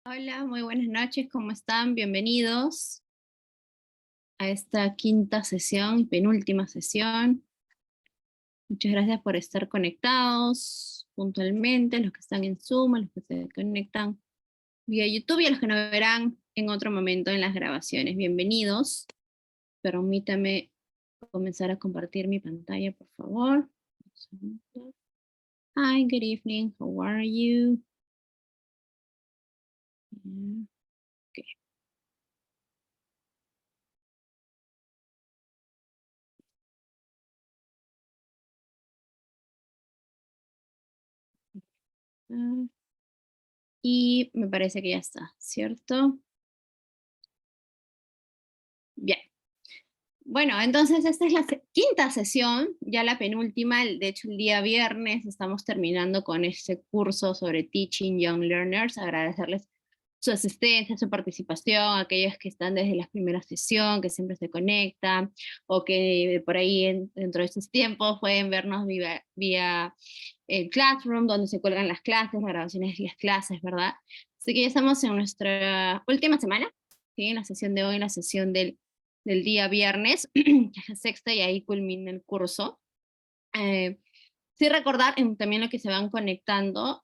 Hola, muy buenas noches, ¿cómo están? Bienvenidos a esta quinta sesión y penúltima sesión. Muchas gracias por estar conectados puntualmente, los que están en Zoom, los que se conectan vía YouTube y a los que nos verán en otro momento en las grabaciones. Bienvenidos. Permítame comenzar a compartir mi pantalla, por favor. Hi, good evening, how are you? Okay. Y me parece que ya está, ¿cierto? Bien. Bueno, entonces esta es la quinta sesión, ya la penúltima, de hecho el día viernes estamos terminando con este curso sobre Teaching Young Learners. Agradecerles su asistencia, su participación, aquellos que están desde la primera sesión, que siempre se conectan, o que por ahí dentro de estos tiempos pueden vernos vía el Classroom, donde se cuelgan las clases, las grabaciones de las clases, ¿verdad? Así que ya estamos en nuestra última semana, ¿sí? En la sesión de hoy, la sesión del día viernes, que es la sexta, y ahí culmina el curso. Sí recordar también lo que se van conectando,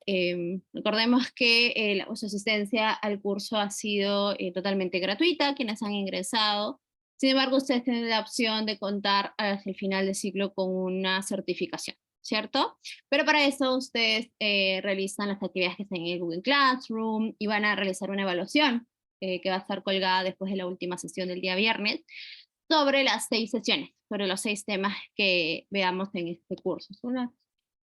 recordemos que su asistencia al curso ha sido totalmente gratuita, quienes han ingresado. Sin embargo, ustedes tienen la opción de contar hacia el final del ciclo con una certificación, ¿cierto? Pero para eso ustedes realizan las actividades que están en el Google Classroom y van a realizar una evaluación que va a estar colgada después de la última sesión del día viernes, sobre las 6 sesiones, sobre los 6 temas que veamos en este curso. Es una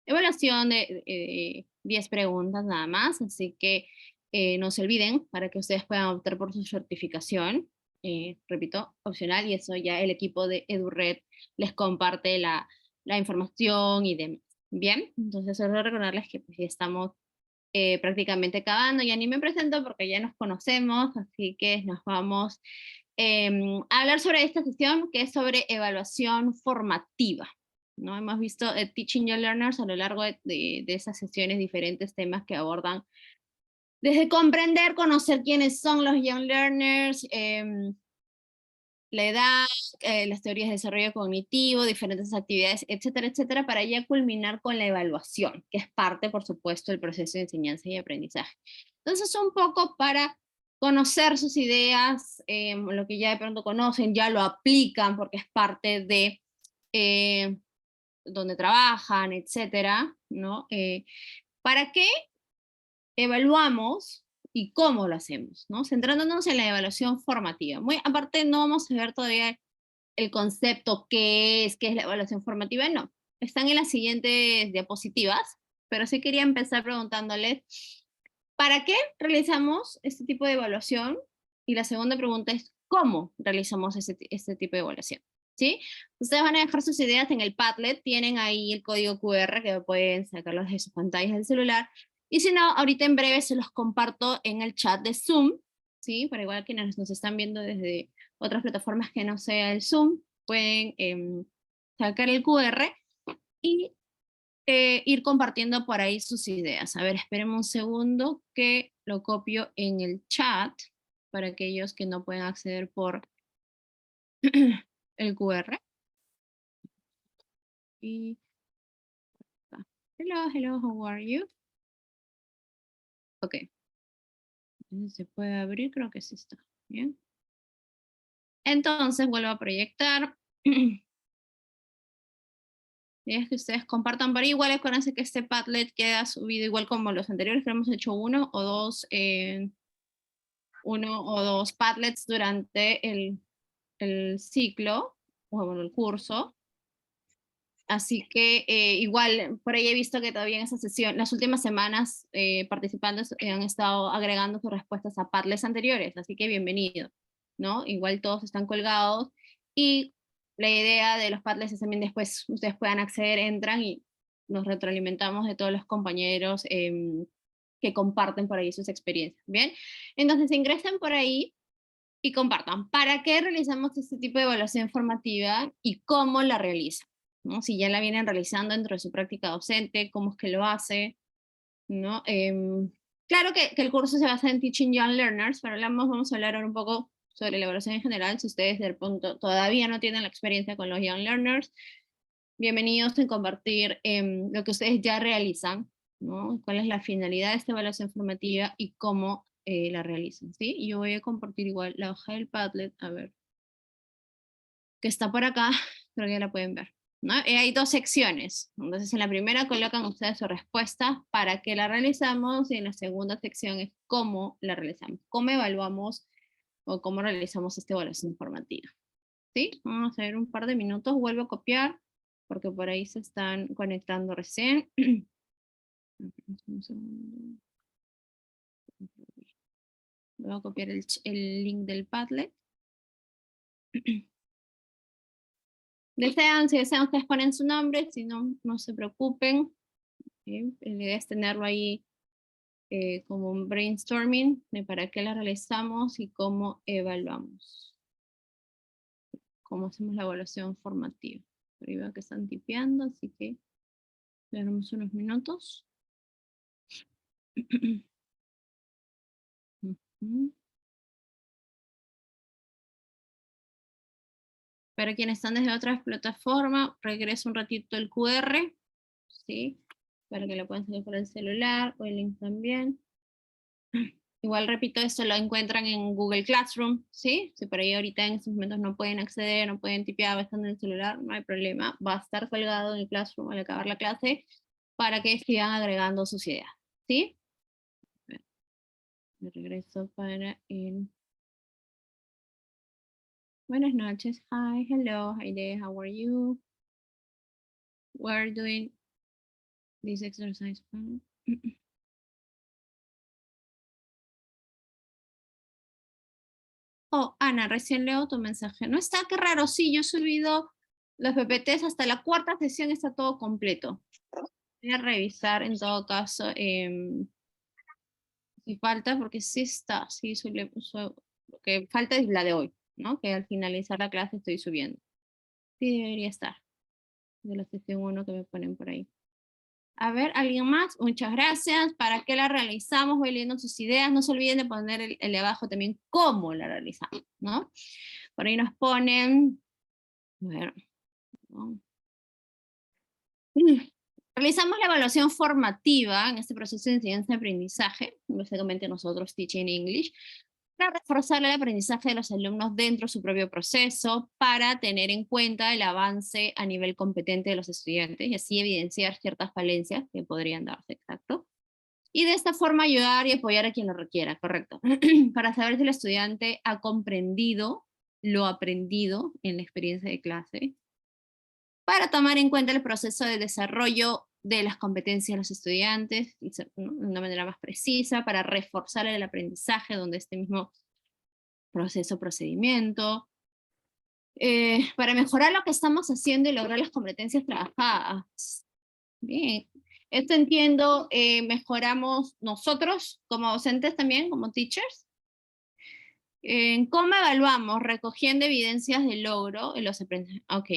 evaluación de 10 preguntas nada más, así que no se olviden para que ustedes puedan optar por su certificación. Repito, opcional, y eso ya el equipo de EduRed les comparte la información y demás. Bien, entonces solo recordarles que pues, ya estamos prácticamente acabando. Ya ni me presento porque ya nos conocemos, así que nos vamos a hablar sobre esta sesión que es sobre evaluación formativa, ¿no? Hemos visto Teaching Young Learners a lo largo de esas sesiones diferentes temas que abordan desde comprender, conocer quiénes son los Young Learners, la edad, las teorías de desarrollo cognitivo, diferentes actividades, etcétera, etcétera, para ya culminar con la evaluación, que es parte, por supuesto, del proceso de enseñanza y aprendizaje. Entonces, un poco para conocer sus ideas, lo que ya de pronto conocen, ya lo aplican porque es parte de donde trabajan, etcétera, ¿no? ¿Para qué evaluamos y cómo lo hacemos, ¿no? Centrándonos en la evaluación formativa. Muy aparte, no vamos a ver todavía el concepto, qué es la evaluación formativa, no. Están en las siguientes diapositivas, pero sí quería empezar preguntándoles, ¿para qué realizamos este tipo de evaluación? Y la segunda pregunta es, ¿cómo realizamos este tipo de evaluación? ¿Sí? Ustedes van a dejar sus ideas en el Padlet, tienen ahí el código QR que pueden sacarlos de sus pantallas del celular, y si no, ahorita en breve se los comparto en el chat de Zoom, ¿sí? Para igual quienes nos están viendo desde otras plataformas que no sea el Zoom, pueden sacar el QR y ir compartiendo por ahí sus ideas. A ver, esperemos un segundo que lo copio en el chat para aquellos que no pueden acceder por el QR. Y hello, hello, how are you? Ok. ¿Se puede abrir? Creo que sí está. Bien. Entonces vuelvo a proyectar. Y es que ustedes compartan por ahí. Igual acuérdense que este Padlet queda subido igual como los anteriores, que hemos hecho uno o dos Padlets durante el ciclo, o bueno, el curso. Así que igual, por ahí he visto que todavía en esa sesión, las últimas semanas participantes han estado agregando sus respuestas a Padlets anteriores, así que bienvenido, ¿no? Igual todos están colgados y la idea de los Padlets es también después ustedes puedan acceder, entran y nos retroalimentamos de todos los compañeros que comparten por ahí sus experiencias, ¿bien? Entonces ingresen por ahí y compartan. ¿Para qué realizamos este tipo de evaluación formativa y cómo la realizan? ¿No? Si ya la vienen realizando dentro de su práctica docente, cómo es que lo hace, ¿no? Claro que el curso se basa en Teaching Young Learners, pero vamos a hablar ahora un poco sobre la evaluación en general. Si ustedes del punto todavía no tienen la experiencia con los Young Learners, bienvenidos en compartir lo que ustedes ya realizan, ¿no? Cuál es la finalidad de esta evaluación formativa y cómo la realizan, ¿sí? Y yo voy a compartir igual la hoja del Padlet, a ver, que está por acá, creo que ya la pueden ver, ¿no? Hay dos secciones, entonces en la primera colocan ustedes su respuesta, para qué la realizamos, y en la segunda sección es cómo la realizamos, cómo evaluamos o cómo realizamos esta evaluación formativa, ¿sí? Vamos a ver un par de minutos, vuelvo a copiar, porque por ahí se están conectando recién. Un segundo. Voy a copiar el link del Padlet. Si desean, ustedes ponen su nombre, si no, no se preocupen. La idea es tenerlo ahí como un brainstorming de para qué la realizamos y cómo evaluamos. Cómo hacemos la evaluación formativa. Por ahí veo que están tipeando, así que esperamos unos minutos. Para quienes están desde otras plataformas, regreso un ratito el QR, ¿sí? Para que lo puedan seguir por el celular o el link también. Igual repito, esto lo encuentran en Google Classroom, ¿sí? Si por ahí ahorita en estos momentos no pueden acceder, no pueden tipear, están en el celular, no hay problema. Va a estar colgado en el Classroom al acabar la clase para que sigan agregando sus ideas, ¿sí? Me regreso para el... Buenas noches. Hi, hello, hi there, how are you? We're doing this exercise. Oh, Ana, recién leo tu mensaje. No está, qué raro, sí, yo he subido los PPTs hasta la cuarta sesión, está todo completo. Voy a revisar en todo caso si falta, porque sí está, sí, lo que falta es la de hoy, ¿no? Que al finalizar la clase estoy subiendo. Sí, debería estar, de la sesión 1 que me ponen por ahí. A ver, ¿alguien más? Muchas gracias. ¿Para qué la realizamos? Voy leyendo sus ideas. No se olviden de poner el de abajo también cómo la realizamos, ¿no? Por ahí nos ponen, bueno, ¿no? Realizamos la evaluación formativa en este proceso de enseñanza-aprendizaje, básicamente nosotros Teaching English, para reforzar el aprendizaje de los alumnos dentro de su propio proceso, para tener en cuenta el avance a nivel competente de los estudiantes y así evidenciar ciertas falencias que podrían darse, exacto. Y de esta forma ayudar y apoyar a quien lo requiera, correcto. Para saber si el estudiante ha comprendido lo aprendido en la experiencia de clase, para tomar en cuenta el proceso de desarrollo de las competencias de los estudiantes, ¿no? De una manera más precisa, para reforzar el aprendizaje donde este mismo proceso, procedimiento, para mejorar lo que estamos haciendo y lograr las competencias trabajadas. Bien. Esto entiendo, mejoramos nosotros como docentes también, como teachers. ¿Cómo evaluamos? Recogiendo evidencias de logro en los aprendizajes. Ok.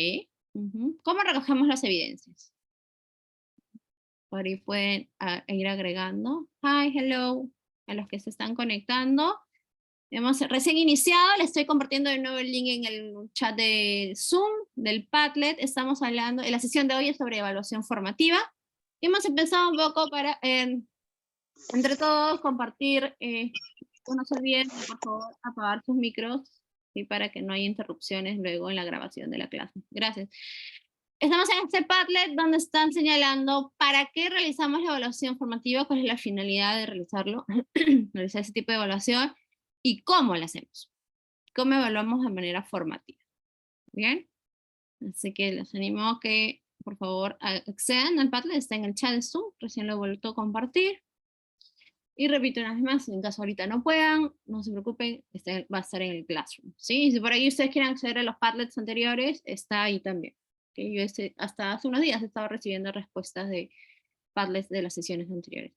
¿Cómo recogemos las evidencias? Por ahí pueden ir agregando. Hi, hello, a los que se están conectando. Hemos recién iniciado, les estoy compartiendo de nuevo el link en el chat de Zoom, del Padlet. Estamos hablando, en la sesión de hoy es sobre evaluación formativa. Y hemos empezado un poco para, entre todos, compartir. No se olviden, por favor, apagar sus micros, ¿sí? Para que no haya interrupciones luego en la grabación de la clase. Gracias. Estamos en este Padlet donde están señalando para qué realizamos la evaluación formativa, cuál es la finalidad de realizarlo, realizar ese tipo de evaluación y cómo la hacemos. Cómo evaluamos de manera formativa. ¿Bien? Así que les animo a que, por favor, accedan al Padlet, está en el chat de Zoom, recién lo he vuelto a compartir. Y repito una vez más, en caso ahorita no puedan, no se preocupen, va a estar en el Classroom, ¿sí? Si por ahí ustedes quieren acceder a los Padlets anteriores, está ahí también. ¿Okay? Yo hasta hace unos días he estado recibiendo respuestas de Padlets de las sesiones anteriores.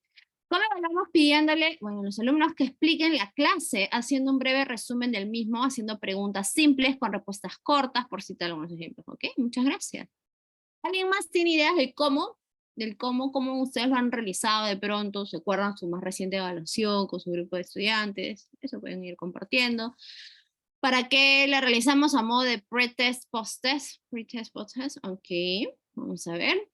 ¿Cómo hablamos pidiéndole, bueno, a los alumnos que expliquen la clase, haciendo un breve resumen del mismo, haciendo preguntas simples con respuestas cortas, por citar algunos ejemplos, ¿ok? Muchas gracias. ¿Alguien más tiene ideas de cómo del cómo ustedes lo han realizado de pronto, se acuerdan su más reciente evaluación con su grupo de estudiantes, eso pueden ir compartiendo. ¿Para qué la realizamos a modo de pre-test, post-test? Pre-test, post-test, ok, vamos a ver.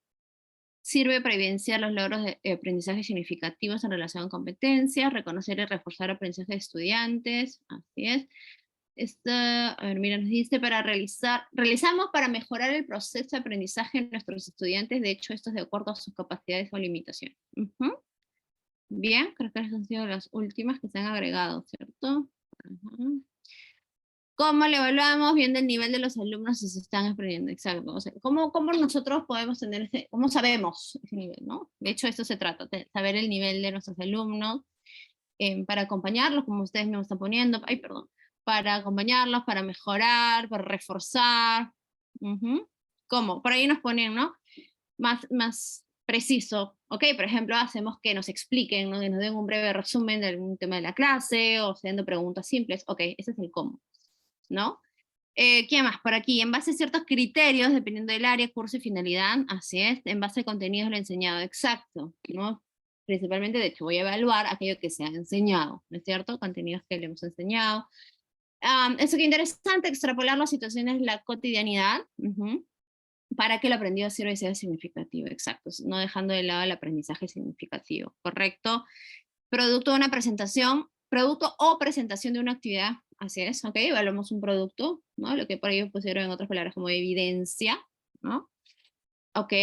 Sirve para evidenciar los logros de aprendizaje significativos en relación a competencias, reconocer y reforzar aprendizaje de estudiantes, así es. A ver, mira, nos dice realizamos para mejorar el proceso de aprendizaje de nuestros estudiantes, de hecho, esto es de acuerdo a sus capacidades o limitaciones. Bien, creo que esas han sido las últimas que se han agregado, ¿cierto? ¿Cómo le evaluamos? Viendo el nivel de los alumnos si se están aprendiendo, exacto. O sea, ¿cómo nosotros podemos tener cómo sabemos ese nivel, ¿no? De hecho, esto se trata, de saber el nivel de nuestros alumnos, para acompañarlos, como ustedes me están poniendo, para acompañarlos, para mejorar, para reforzar. ¿Cómo? Por ahí nos ponen, ¿no? Más preciso. Ok, por ejemplo, hacemos que nos expliquen, ¿no? Que nos den un breve resumen de algún tema de la clase, o haciendo preguntas simples. Ok, ese es el cómo, ¿no? ¿Qué más? Por aquí, en base a ciertos criterios, dependiendo del área, curso y finalidad, así es, en base a contenidos lo enseñado, exacto, ¿no? Principalmente, de hecho, voy a evaluar aquello que se ha enseñado, ¿no es cierto? Contenidos que le hemos enseñado. Eso que interesante, extrapolar las situaciones de la cotidianidad, para que el aprendido sirva y sea significativo, exacto, no dejando de lado el aprendizaje significativo, ¿correcto? Producto de una presentación, producto o presentación de una actividad, así es, ok, evaluamos un producto, ¿no? Lo que por ello pusieron en otras palabras como evidencia, ¿no? Ok,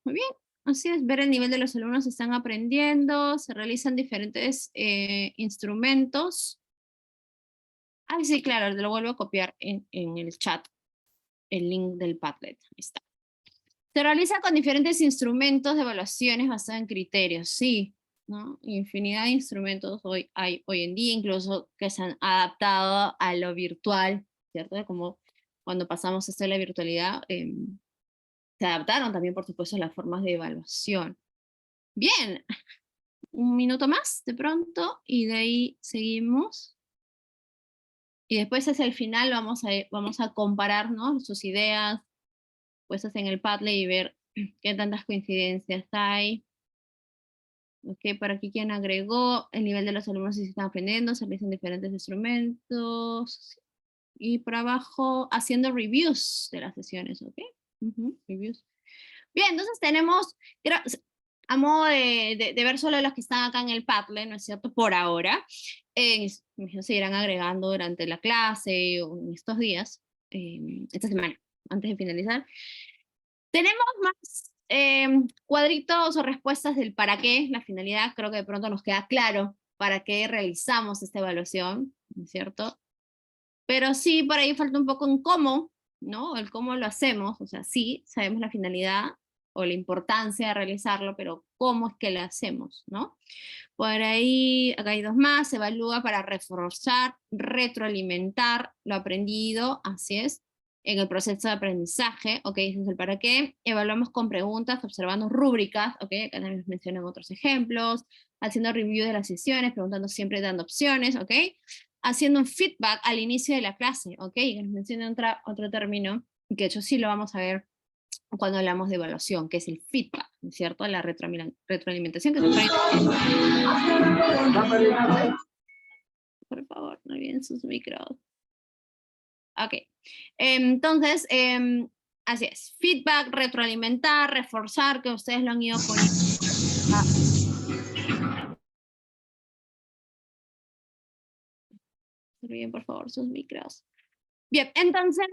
muy bien, así es, ver el nivel de los alumnos, están aprendiendo, se realizan diferentes instrumentos. Ay, sí, claro, lo vuelvo a copiar en el chat, el link del Padlet, ahí está. Se realiza con diferentes instrumentos de evaluaciones basadas en criterios, sí, ¿no? Infinidad de instrumentos hay hoy en día, incluso que se han adaptado a lo virtual, ¿cierto? Como cuando pasamos esto de la virtualidad, se adaptaron también, por supuesto, las formas de evaluación. Bien, un minuto más de pronto, y de ahí seguimos. Y después hacia el final vamos a comparar, ¿no? Sus ideas puestas en el Padlet y ver qué tantas coincidencias hay. Ok, por aquí quien agregó el nivel de los alumnos si se están aprendiendo, se realizan diferentes instrumentos. Y por abajo haciendo reviews de las sesiones, ¿ok? Reviews. Bien, entonces tenemos, a modo de ver solo los que están acá en el Padlet, ¿no es cierto? Por ahora, se irán agregando durante la clase o en estos días, esta semana, antes de finalizar. Tenemos más cuadritos o respuestas del para qué, la finalidad, creo que de pronto nos queda claro para qué realizamos esta evaluación, ¿no es cierto? Pero sí, por ahí falta un poco en cómo, ¿no? El cómo lo hacemos, o sea, sí, sabemos la finalidad o la importancia de realizarlo, pero cómo es que lo hacemos, ¿no? Por ahí, acá hay dos más, se evalúa para reforzar, retroalimentar lo aprendido, así es, en el proceso de aprendizaje, ok, ese es el para qué. Evaluamos con preguntas, observando rúbricas, ok, acá también nos mencionan otros ejemplos, haciendo review de las sesiones, preguntando siempre, dando opciones, ok, haciendo un feedback al inicio de la clase, ok, que nos mencionan otro término, que de hecho sí lo vamos a ver cuando hablamos de evaluación, que es el feedback, ¿cierto? La retroalimentación que se trae. Por favor, no olviden sus micros. Ok, entonces, así es, feedback, retroalimentar, reforzar, que ustedes lo han ido poniendo. Bien, por favor, sus micros. Bien, entonces,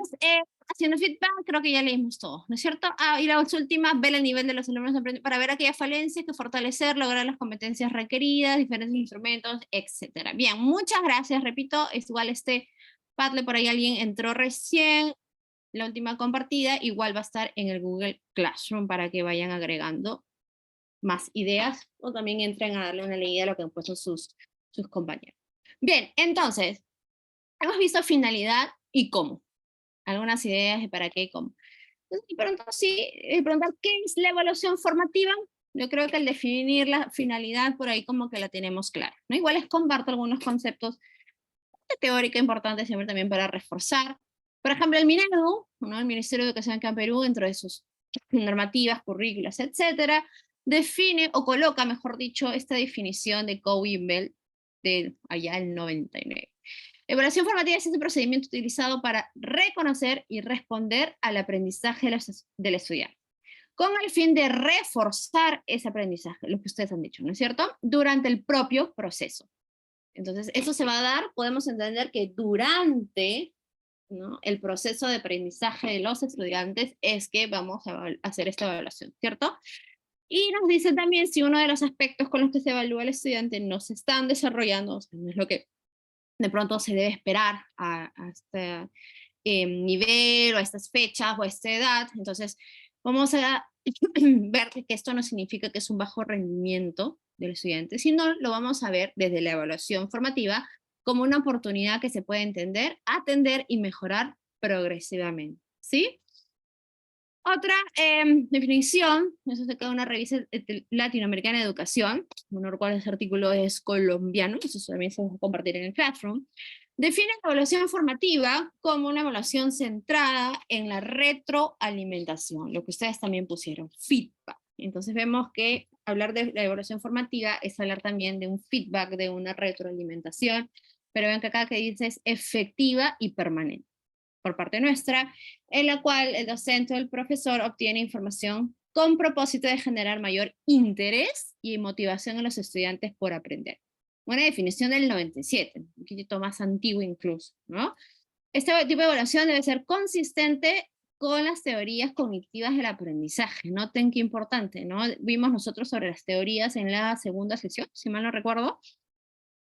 haciendo feedback, creo que ya leímos todo, ¿no es cierto? Y la última, ver el nivel de los alumnos para ver aquellas falencias que fortalecer, lograr las competencias requeridas, diferentes instrumentos, etcétera. Bien, muchas gracias, repito, es igual Padlet, por ahí alguien entró recién, la última compartida, igual va a estar en el Google Classroom para que vayan agregando más ideas o también entren a darle una leída a lo que han puesto sus compañeros. Bien, entonces, hemos visto finalidad y cómo. Algunas ideas de para qué y cómo. Y pronto sí, preguntar qué es la evaluación formativa. Yo creo que al definir la finalidad por ahí como que la tenemos clara, ¿no? Igual les comparto algunos conceptos de teórica importantes siempre también para reforzar. Por ejemplo, el MINEDU, ¿no? El Ministerio de Educación acá en Perú, dentro de sus normativas, currículas, etcétera, define o coloca, mejor dicho, esta definición de Cowie y Bell de allá el 99. La evaluación formativa es ese procedimiento utilizado para reconocer y responder al aprendizaje del estudiante, con el fin de reforzar ese aprendizaje, lo que ustedes han dicho, ¿no es cierto?, durante el propio proceso. Entonces, eso se va a dar, podemos entender que durante, ¿no?, el proceso de aprendizaje de los estudiantes es que vamos a hacer esta evaluación, ¿cierto? Y nos dice también si uno de los aspectos con los que se evalúa al estudiante no se están desarrollando, o sea, no es lo que de pronto se debe esperar a este nivel, o a estas fechas, o a esta edad. Entonces, vamos a ver que esto no significa que es un bajo rendimiento del estudiante, sino lo vamos a ver desde la evaluación formativa como una oportunidad que se puede entender, atender y mejorar progresivamente, ¿sí? Otra definición, eso se queda en una revista latinoamericana de educación, no recuerdo ese artículo es colombiano, eso también se va a compartir en el Classroom, define la evaluación formativa como una evaluación centrada en la retroalimentación, lo que ustedes también pusieron, feedback. Entonces vemos que hablar de la evaluación formativa es hablar también de un feedback, de una retroalimentación, pero ven que acá que dice es efectiva y permanente por parte nuestra, en la cual el docente o el profesor obtiene información con propósito de generar mayor interés y motivación en los estudiantes por aprender. Una definición del 97, un poquito más antiguo incluso, ¿no? Este tipo de evaluación debe ser consistente con las teorías cognitivas del aprendizaje. Noten qué importante, ¿no? Vimos nosotros sobre las teorías en la segunda sesión, si mal no recuerdo.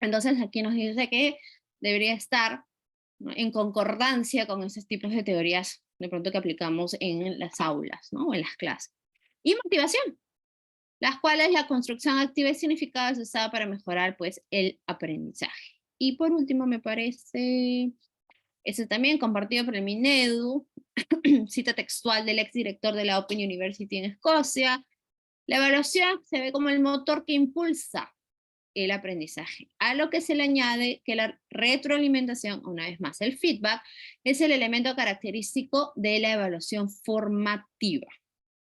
Entonces aquí nos dice que debería estar, ¿no?, en concordancia con esos tipos de teorías de pronto que aplicamos en las aulas, ¿no?, o en las clases. Y motivación, las cuales la construcción activa y significada es usada para mejorar pues el aprendizaje. Y por último me parece, eso también compartido por el Minedu, cita textual del exdirector de la Open University en Escocia, la evaluación se ve como el motor que impulsa el aprendizaje, a lo que se le añade que la retroalimentación, una vez más el feedback, es el elemento característico de la evaluación formativa.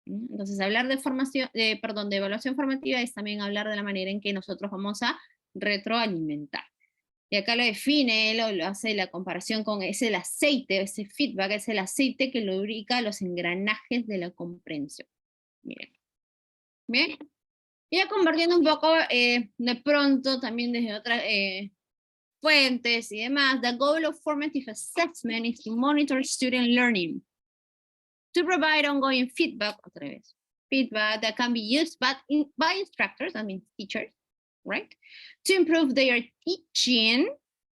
Entonces hablar de evaluación formativa es también hablar de la manera en que nosotros vamos a retroalimentar. Y acá lo define, lo hace la comparación con el aceite, ese feedback es el aceite que lubrica los engranajes de la comprensión. Miren. Bien. Y ya compartiendo un poco, de pronto, también desde otras fuentes y demás, the goal of formative assessment is to monitor student learning, to provide ongoing feedback, otra vez, feedback that can be used by instructors, that means teachers, right? To improve their teaching.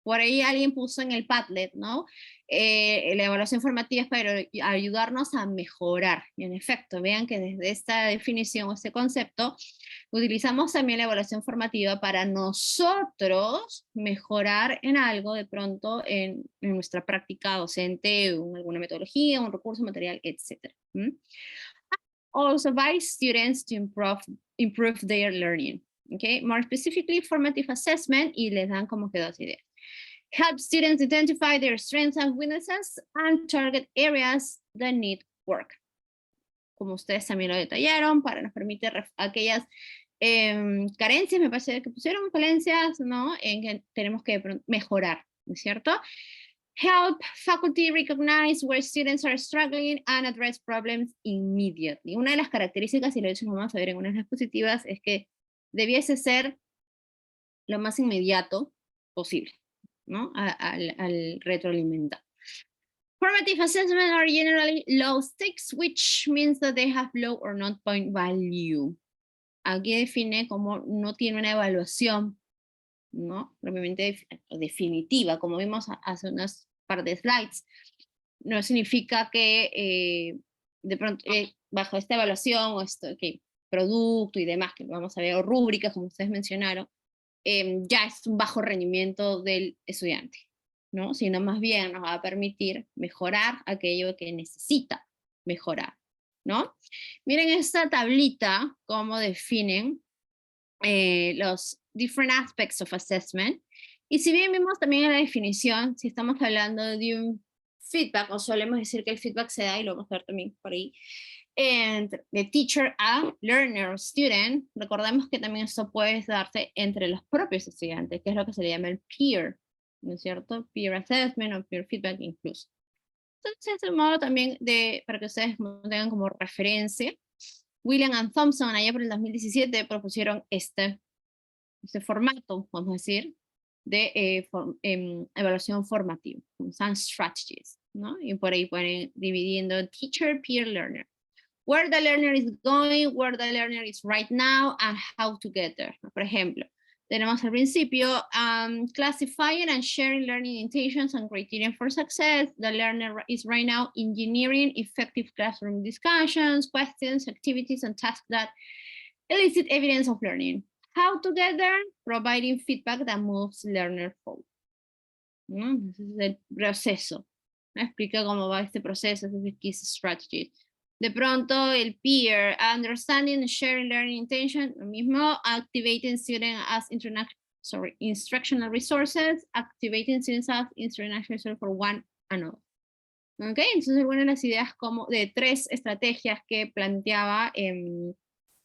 Por ahí alguien puso en el Padlet, ¿no? La evaluación formativa es para ayudarnos a mejorar. Y en efecto, vean que desde esta definición o este concepto, utilizamos también la evaluación formativa para nosotros mejorar en algo de pronto en nuestra práctica docente, en alguna metodología, un recurso, material, etc. Also by students to improve their learning. Okay? More specifically, formative assessment, y les dan como que dos ideas. Help students identify their strengths and weaknesses and target areas that need work. Como ustedes también lo detallaron, para nos permite aquellas carencias, me parece que pusieron carencias, ¿no?, en que tenemos que mejorar, ¿no es cierto? Help faculty recognize where students are struggling and address problems immediately. Una de las características, y lo vamos a ver en unas diapositivas, es que debiese ser lo más inmediato posible, ¿no?, al retroalimentar. Formative assessments are generally low stakes, which means that they have low or not point value. Aquí define como no tiene una evaluación, ¿no?, propiamente definitiva, como vimos hace unas par de slides. No significa que de pronto bajo esta evaluación o esto, producto y demás, que vamos a ver, o rúbricas, como ustedes mencionaron, ya es un bajo rendimiento del estudiante, ¿no?, sino más bien nos va a permitir mejorar aquello que necesita mejorar, ¿no? Miren esta tablita, cómo definen los different aspects of assessment, y si bien vimos también en la definición, si estamos hablando de un feedback, o solemos decir que el feedback se da, y lo vamos a ver también por ahí, de teacher a learner o student. Recordemos que también esto puede darse entre los propios estudiantes, que es lo que se le llama el peer, ¿no es cierto? Peer assessment o peer feedback incluso. Entonces, es un modo también para que ustedes tengan como referencia. William and Thompson, allá por el 2017, propusieron este formato, vamos a decir, de evaluación formativa, some strategies, ¿no? Y por ahí pueden dividiendo teacher, peer, learner. Where the learner is going, where the learner is right now, and how to get there. Por ejemplo, tenemos al principio, classifying and sharing learning intentions and criterion for success. The learner is right now engineering effective classroom discussions, questions, activities, and tasks that elicit evidence of learning. How to get there? Providing feedback that moves learner forward. ¿No? Ese es el proceso. Me explica cómo va este proceso, es key strategy. De pronto, el peer, understanding and sharing learning intention, lo mismo, activating students as instructional resources, activating students as instructional resources for one another. ¿Ok? Entonces, algunas de las ideas como de 3 estrategias que planteaba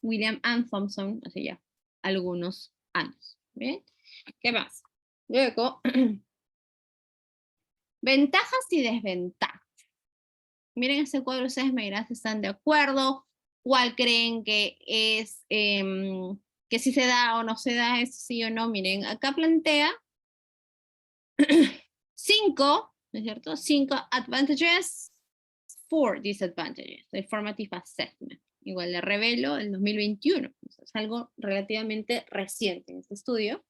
William and Thompson hace ya algunos años. ¿Bien? ¿Qué más? Luego, ventajas y desventajas. Miren este cuadro, ustedes me dirán si están de acuerdo, cuál creen que es, que si se da o no se da, es sí o no. Miren, acá plantea 5, ¿no es cierto? 5 advantages, 4 disadvantages del formative assessment. Igual le revelo el 2021, es algo relativamente reciente en este estudio.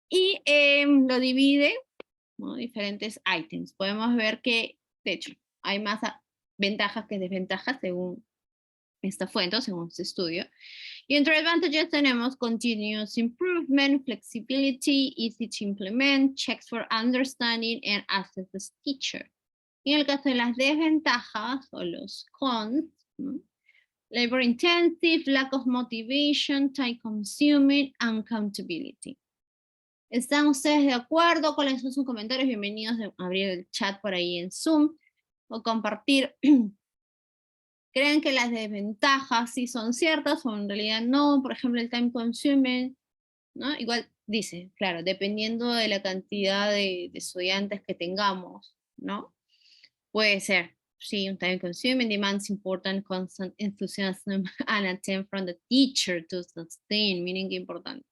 Y lo divide, ¿no? Diferentes items. Podemos ver que, de hecho, hay más ventajas que desventajas según esta fuente, según este estudio. Y entre advantages tenemos continuous improvement, flexibility, easy to implement, checks for understanding, and assess the teacher. Y en el caso de las desventajas, o los cons, ¿no? Labor intensive, lack of motivation, time consuming, and accountability. ¿Están ustedes de acuerdo? ¿Cuáles son sus comentarios? Bienvenidos a abrir el chat por ahí en Zoom o compartir. ¿Creen que las desventajas sí son ciertas o en realidad no? Por ejemplo, el time consuming, ¿no? Igual dice, claro, dependiendo de la cantidad de estudiantes que tengamos, ¿no? Puede ser, sí, un time consuming demands important, constant enthusiasm and attempt from the teacher to sustain, meaning que importante.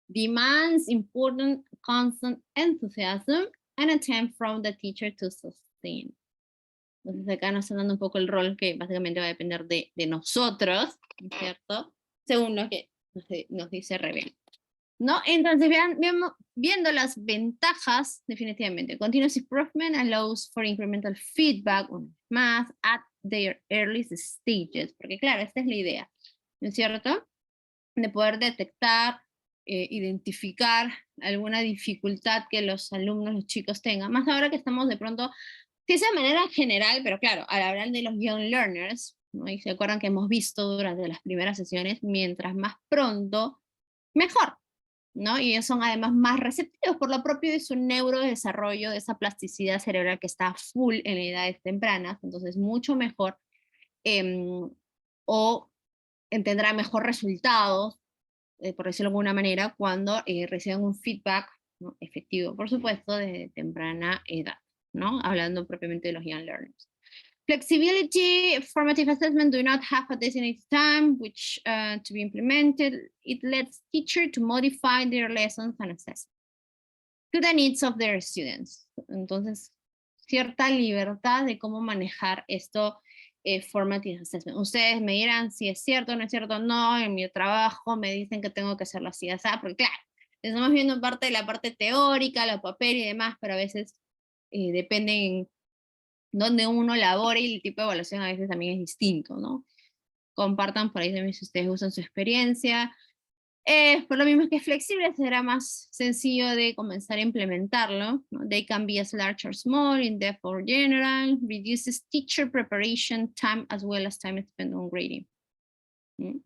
Demands important, constant enthusiasm and attempt from the teacher to sustain. Entonces acá nos están dando un poco el rol que básicamente va a depender de nosotros, ¿cierto? Según lo que nos dice Rebel. ¿No? Entonces, viendo las ventajas, definitivamente, continuous improvement allows for incremental feedback, más, at their earliest stages, porque claro, esta es la idea, ¿no es cierto? De poder detectar, identificar alguna dificultad que los alumnos, los chicos tengan, más ahora que estamos de pronto, que sea de manera general, pero claro, al hablar de los young learners, ¿no? Y se acuerdan que hemos visto durante las primeras sesiones, mientras más pronto, mejor, ¿no? Y ellos son además más receptivos por lo propio de su neurodesarrollo, de esa plasticidad cerebral que está full en edades tempranas, entonces mucho mejor, o tendrá mejor resultados, por decirlo de alguna manera, cuando reciban un feedback, ¿no? Efectivo, por supuesto, desde temprana edad, ¿no? Hablando propiamente de los young learners. Flexibility, formative assessment do not have a designated time which to be implemented. It lets teachers to modify their lessons and assess to the needs of their students. Entonces, cierta libertad de cómo manejar esto, formative assessment. Ustedes me dirán si es cierto o no es cierto. No, en mi trabajo me dicen que tengo que hacerlo así, así, porque claro, estamos viendo parte de la parte teórica, los papeles y demás, pero a veces dependen donde uno labora y el tipo de evaluación a veces también es distinto, ¿no? Compartan por ahí también si ustedes usan su experiencia. Por lo mismo que es flexible, será más sencillo de comenzar a implementarlo, ¿no? They can be as large or small, in depth or general, reduces teacher preparation time as well as time spent on grading. ¿Mm?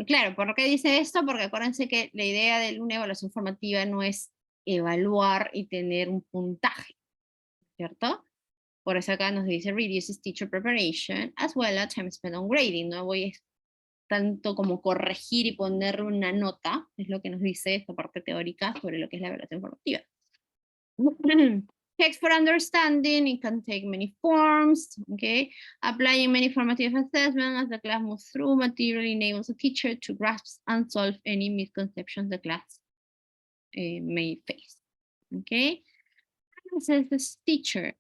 Claro, ¿por qué dice esto? Porque acuérdense que la idea de una evaluación formativa no es evaluar y tener un puntaje, ¿cierto? Por eso acá nos dice reduces teacher preparation as well as time spent on grading. No voy tanto como corregir y poner una nota, es lo que nos dice esta parte teórica sobre lo que es la evaluación formativa. Text for understanding, it can take many forms, okay? Applying many formative assessments as the class moves through material enables a teacher to grasp and solve any misconceptions the class may face, okay? Says teacher,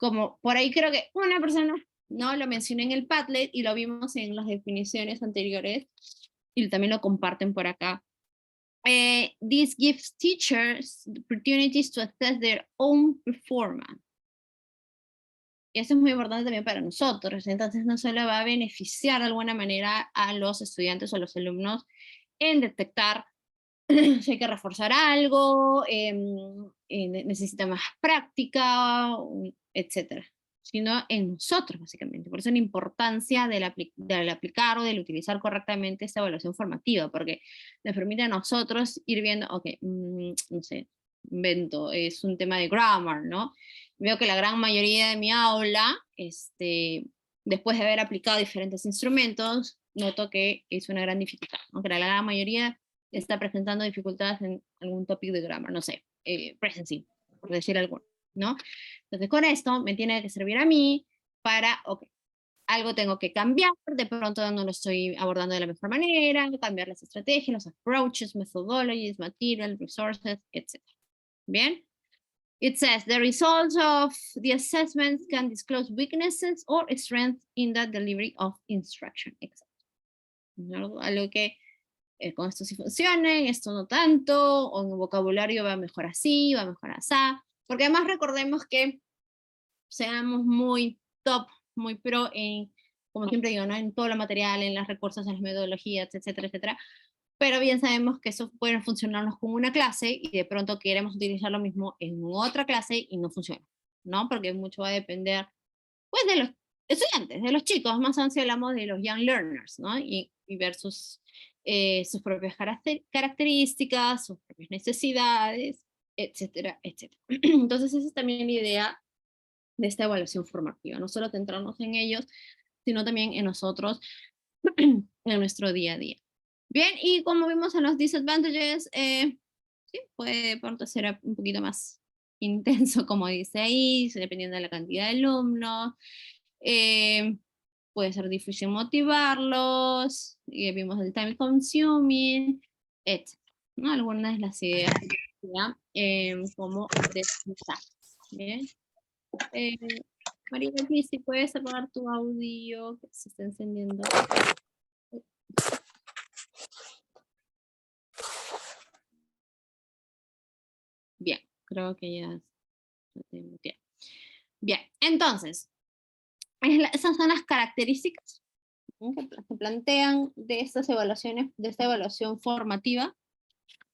como por ahí creo que una persona, no lo mencioné en el Padlet y lo vimos en las definiciones anteriores, y también lo comparten por acá. This gives teachers the opportunities to assess their own performance. Y eso es muy importante también para nosotros. Entonces no solo va a beneficiar de alguna manera a los estudiantes o a los alumnos en detectar si hay que reforzar algo, necesita más práctica, etcétera, sino en nosotros básicamente. Por eso la importancia del aplicar o del utilizar correctamente esta evaluación formativa, porque nos permite a nosotros ir viendo, ok, no sé, invento, es un tema de grammar, ¿no? Veo que la gran mayoría de mi aula, después de haber aplicado diferentes instrumentos, noto que es una gran dificultad, aunque la gran mayoría está presentando dificultades en algún tópico de grammar, no sé, present simple, por decir algo, ¿no? Entonces con esto me tiene que servir a mí para, ok, algo tengo que cambiar, de pronto no lo estoy abordando de la mejor manera, cambiar las estrategias, los approaches, methodologies, material, resources, etc. ¿Bien? It says, the results of the assessments can disclose weaknesses or strengths in the delivery of instruction. Exacto. ¿No? Algo que con esto sí funcione, esto no tanto, o en el vocabulario va mejor así, va mejor así, porque además recordemos que seamos muy top, muy pro en, como siempre digo, ¿no? En todo lo material, en los recursos, en las metodologías, etcétera, etcétera, pero bien sabemos que eso puede funcionarnos con una clase y de pronto queremos utilizar lo mismo en otra clase y no funciona, ¿no? Porque mucho va a depender, pues, de los estudiantes, de los chicos, más aún si hablamos de los young learners, ¿no? Y ver sus propias características, sus propias necesidades, etcétera, etcétera. Entonces esa es también la idea de esta evaluación formativa, no solo centrarnos en ellos, sino también en nosotros, en nuestro día a día. Bien, y como vimos en los disadvantages, sí, puede pronto ser un poquito más intenso, como dice ahí, dependiendo de la cantidad de alumnos, puede ser difícil motivarlos, vimos el time consuming, etc. ¿No? Algunas de las ideas como desventajas. Bien. María, si puedes apagar tu audio, que se está encendiendo. Bien, creo que ya lo tengo bien. Bien, entonces, esas son las características que se plantean de estas evaluaciones, de esta evaluación formativa.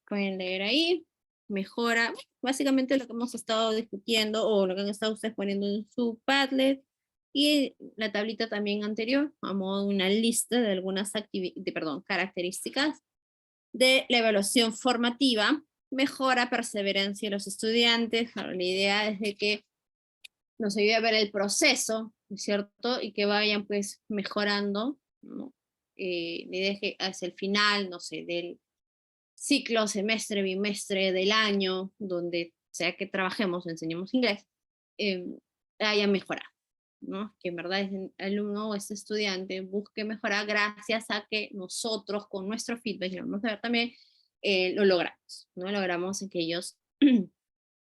Pueden leer ahí, mejora, básicamente lo que hemos estado discutiendo o lo que han estado ustedes poniendo en su Padlet, y la tablita también anterior, a modo de una lista de algunas características de la evaluación formativa. Mejora perseverancia de los estudiantes. Claro, la idea es de que nos ayude a ver el proceso, ¿no es cierto? Y que vayan pues mejorando, ¿no? La idea es que hacia el final, no sé, del ciclo, semestre, bimestre del año, donde sea que trabajemos, enseñemos inglés, haya mejorado, ¿no? Que en verdad el alumno o este estudiante busque mejorar gracias a que nosotros con nuestro feedback, y lo vamos a ver también, lo logramos, ¿no? Logramos que ellos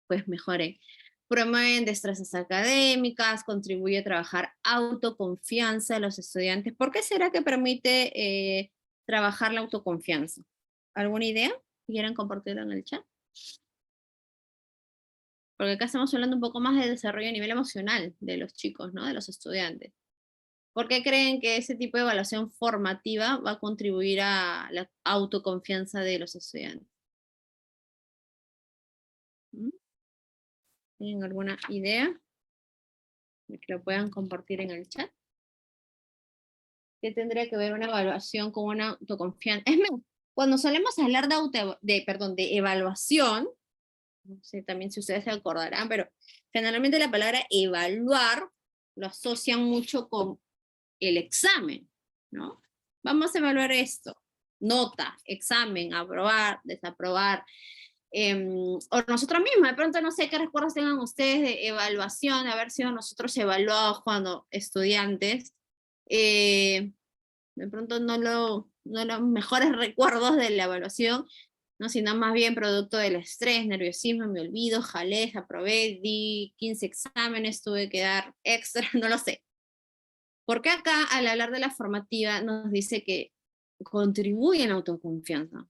pues mejoren. Promueven destrezas académicas, contribuye a trabajar autoconfianza de los estudiantes. ¿Por qué será que permite trabajar la autoconfianza? ¿Alguna idea? ¿Quieren compartirlo en el chat? Porque acá estamos hablando un poco más de desarrollo a nivel emocional de los chicos, ¿no? De los estudiantes. ¿Por qué creen que ese tipo de evaluación formativa va a contribuir a la autoconfianza de los estudiantes? ¿Tienen alguna idea? Que lo puedan compartir en el chat. ¿Qué tendría que ver una evaluación con una autoconfianza? Es más, cuando solemos hablar de evaluación, No sé también si ustedes se acordarán, pero generalmente la palabra evaluar lo asocian mucho con el examen, ¿no? Vamos a evaluar esto. Nota, examen, aprobar, desaprobar. O nosotros mismos, de pronto no sé qué recuerdos tengan ustedes de evaluación, haber sido nosotros evaluados cuando estudiantes. De pronto no los mejores recuerdos de la evaluación, ¿no? Sino más bien producto del estrés, nerviosismo, me olvido, jalé, aprobé, di 15 exámenes, tuve que dar extra, no lo sé. Porque acá, al hablar de la formativa, nos dice que contribuye en la autoconfianza?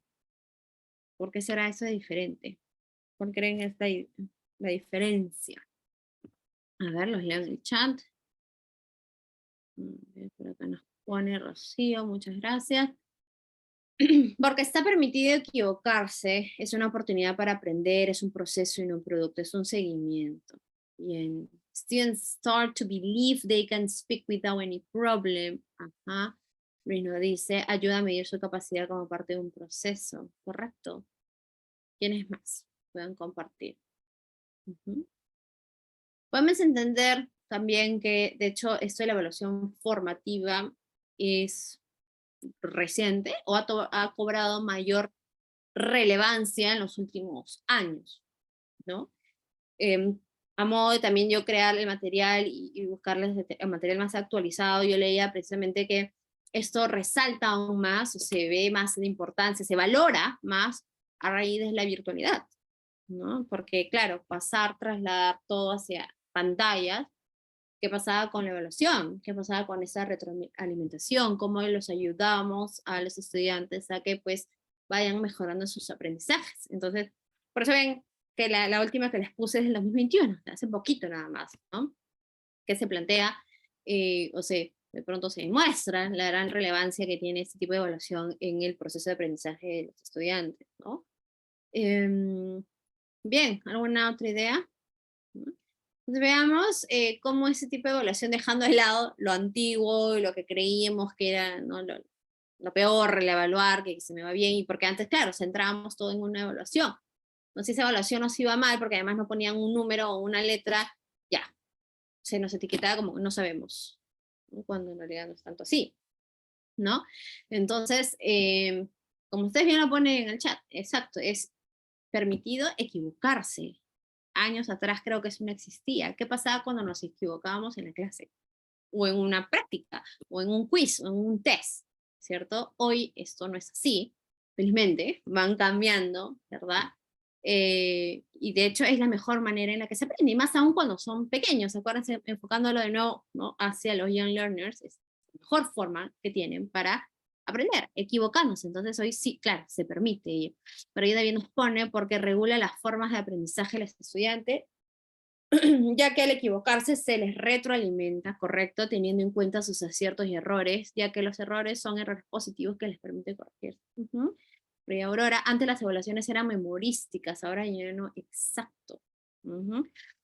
¿Por qué será eso diferente? ¿Por qué creen la diferencia? A ver, los leo en el chat. Por acá nos pone Rocío, muchas gracias. Porque está permitido equivocarse, es una oportunidad para aprender, es un proceso y no un producto, es un seguimiento. Bien. Students start to believe they can speak without any problem. Ajá. Rino dice, ayuda a medir su capacidad como parte de un proceso. Correcto. ¿Quiénes más? Puedan compartir. Podemos entender también que, de hecho, esto de la evaluación formativa es reciente o ha cobrado mayor relevancia en los últimos años, ¿no? A modo de también yo crear el material y buscarles el material más actualizado, yo leía precisamente que esto resalta aún más, o se ve más de importancia, se valora más a raíz de la virtualidad, ¿no? Porque, claro, trasladar todo hacia pantallas. ¿Qué pasaba con la evaluación? ¿Qué pasaba con esa retroalimentación? ¿Cómo los ayudamos a los estudiantes a que pues vayan mejorando sus aprendizajes? Entonces, por eso ven que la última que les puse es del 2021, hace poquito nada más, ¿no? Que se plantea, o sea, de pronto se demuestra la gran relevancia que tiene este tipo de evaluación en el proceso de aprendizaje de los estudiantes, ¿no? Bien, ¿alguna otra idea? Entonces veamos cómo ese tipo de evaluación, dejando de lado lo antiguo, lo que creíamos que era, ¿no? lo peor, el evaluar, que se me va bien, y porque antes, claro, centrábamos todo en una evaluación. No sé si esa evaluación nos iba mal, porque además no ponían un número o una letra, ya, se nos etiquetaba como no sabemos, ¿no? Cuando en realidad no es tanto así, ¿no? Entonces, como ustedes bien lo ponen en el chat, exacto, es permitido equivocarse. Años atrás creo que eso no existía. ¿Qué pasaba cuando nos equivocábamos en la clase? O en una práctica, o en un quiz, o en un test, ¿cierto? Hoy esto no es así, felizmente, van cambiando, ¿verdad? Y de hecho es la mejor manera en la que se aprende, y más aún cuando son pequeños, acuérdense, enfocándolo de nuevo, ¿no? Hacia los young learners, es la mejor forma que tienen para aprender, equivocarnos. Entonces hoy sí, claro, se permite, pero ahí también nos pone porque regula las formas de aprendizaje de los estudiantes, ya que al equivocarse se les retroalimenta, correcto, teniendo en cuenta sus aciertos y errores, ya que los errores son errores positivos que les permite corregir. Pero Aurora, antes las evaluaciones eran memorísticas, ahora ya no, exacto.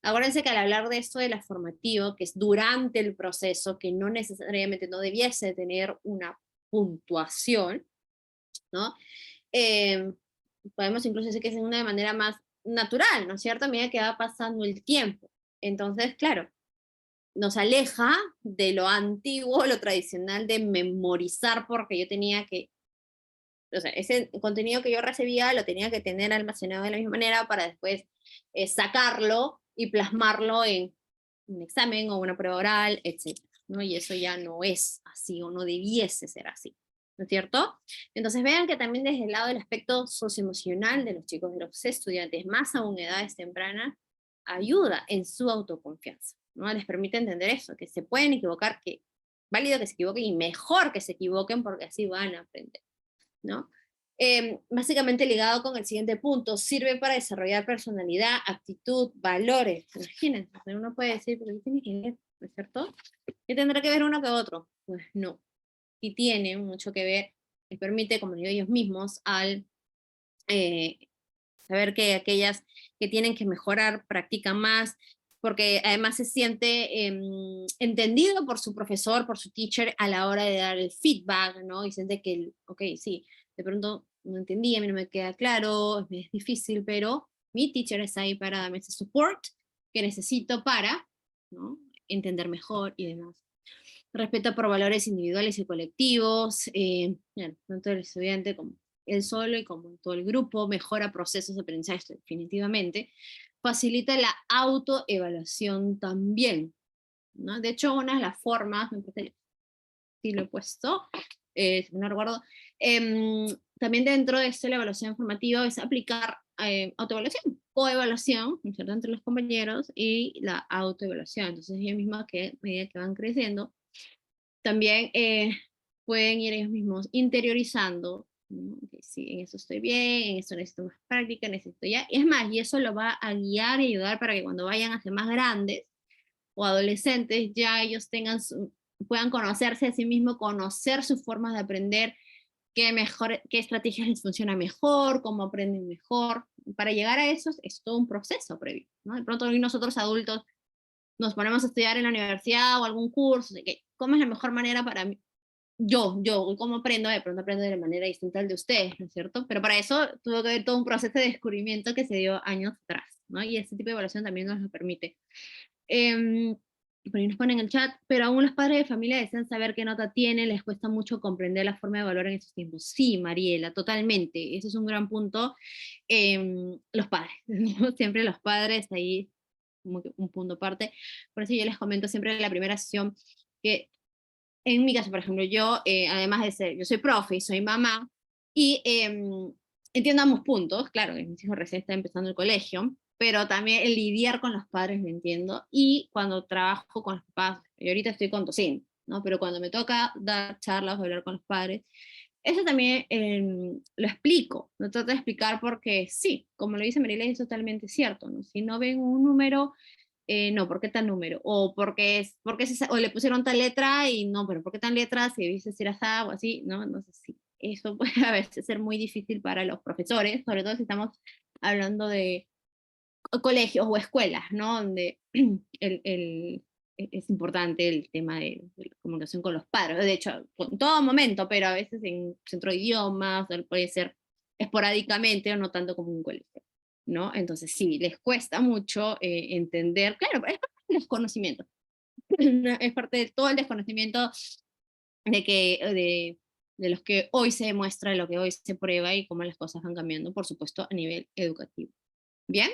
Acuérdense que al hablar de esto de la formativo, que es durante el proceso, que no necesariamente no debiese tener una puntuación, ¿no? Podemos incluso decir que es una de manera más natural, ¿no es cierto? A medida que va pasando el tiempo. Entonces, claro, nos aleja de lo antiguo, lo tradicional de memorizar, porque yo tenía que, o sea, ese contenido que yo recibía lo tenía que tener almacenado de la misma manera para después sacarlo y plasmarlo en un examen o una prueba oral, etc., ¿no? Y eso ya no es así, o no debiese ser así, ¿no es cierto? Entonces vean que también desde el lado del aspecto socioemocional de los chicos, de los estudiantes, más aún en edades tempranas, ayuda en su autoconfianza, ¿no? Les permite entender eso, que se pueden equivocar, que válido que se equivoquen y mejor que se equivoquen porque así van a aprender, ¿no? Básicamente ligado con el siguiente punto, sirve para desarrollar personalidad, actitud, valores. Imagínense, uno puede decir, pero ¿qué tiene que ver? ¿No es cierto? ¿Qué tendrá que ver uno que otro? Pues no. Y tiene mucho que ver, les permite, como digo ellos mismos, al saber que aquellas que tienen que mejorar practican más, porque además se siente entendido por su profesor, por su teacher a la hora de dar el feedback, ¿no? Y siente que, ok, sí, de pronto no entendí, a mí no me queda claro, es difícil, pero mi teacher está ahí para darme ese support que necesito para, ¿no?, entender mejor y demás. Respeto por valores individuales y colectivos, tanto el estudiante como él solo y como todo el grupo, mejora procesos de aprendizaje definitivamente, facilita la autoevaluación también, ¿no? De hecho, una de las formas, me parece, sí lo he puesto, si no recuerdo, también dentro de esto la evaluación formativa es aplicar autoevaluación, coevaluación, ¿no es cierto?, entre los compañeros y la autoevaluación. Entonces ellos mismos, que a medida que van creciendo, también pueden ir ellos mismos interiorizando, ¿no?, que sí, en eso estoy bien, en eso necesito más práctica, necesito ya. Y es más, y eso lo va a guiar y ayudar para que cuando vayan a ser más grandes o adolescentes, ya ellos tengan puedan conocerse a sí mismos, conocer sus formas de aprender, qué estrategias les funciona mejor, cómo aprenden mejor. Para llegar a eso es todo un proceso previo, ¿no? De pronto hoy nosotros adultos nos ponemos a estudiar en la universidad o algún curso, de que, ¿cómo es la mejor manera para mí? Yo, ¿cómo aprendo? De pronto aprendo de la manera distinta al de ustedes, ¿no es cierto? Pero para eso tuvo que haber todo un proceso de descubrimiento que se dio años atrás, ¿no? Y este tipo de evaluación también nos lo permite. Por ahí nos ponen en el chat, pero aún los padres de familia desean saber qué nota tienen, les cuesta mucho comprender la forma de evaluar en estos tiempos. Sí, Mariela, totalmente, ese es un gran punto. Los padres, ¿no? Siempre los padres ahí, como que un punto aparte. Por eso yo les comento siempre en la primera sesión que, en mi caso, por ejemplo, yo, además de ser, yo soy profe y soy mamá, y entiendo ambos puntos, claro, que mis hijos recién están empezando el colegio, pero también el lidiar con los padres lo entiendo, y cuando trabajo con los papás, y ahorita estoy conduciendo, ¿no? Pero cuando me toca dar charlas o hablar con los padres, eso también lo explico, lo trato de explicar porque sí, como lo dice Marilyn, es totalmente cierto, ¿no? Si no ven un número, no, ¿por qué tal número? O o le pusieron tal letra y no, pero ¿por qué tal letra? Si dice ser así o así, ¿no? Entonces sí, eso puede a veces ser muy difícil para los profesores, sobre todo si estamos hablando de colegios o escuelas, ¿no? Donde es importante el tema de la comunicación con los padres, de hecho, en todo momento, pero a veces en centro de idiomas, puede ser esporádicamente o no tanto como un colegio, ¿no? Entonces sí, les cuesta mucho entender, claro, es parte del desconocimiento, es parte de todo el desconocimiento de los que hoy se demuestra, de lo que hoy se prueba y cómo las cosas van cambiando, por supuesto, a nivel educativo. Bien,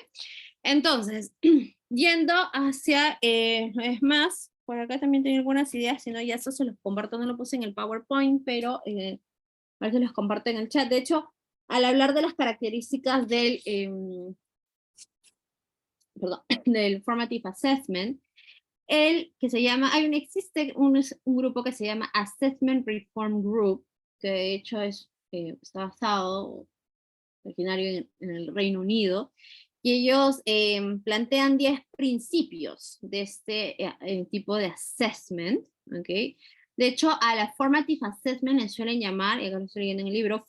entonces, yendo hacia, es más, por acá también tengo algunas ideas, si no ya eso se los comparto, no lo puse en el PowerPoint, pero a ver si los comparto en el chat. De hecho, al hablar de las características perdón, del Formative Assessment, existe un grupo que se llama Assessment Reform Group, que de hecho está basado, originario en el Reino Unido, y ellos plantean 10 principios de este tipo de assessment, ¿ok? De hecho, a la Formative Assessment le suelen llamar, y acá lo estoy leyendo en el libro,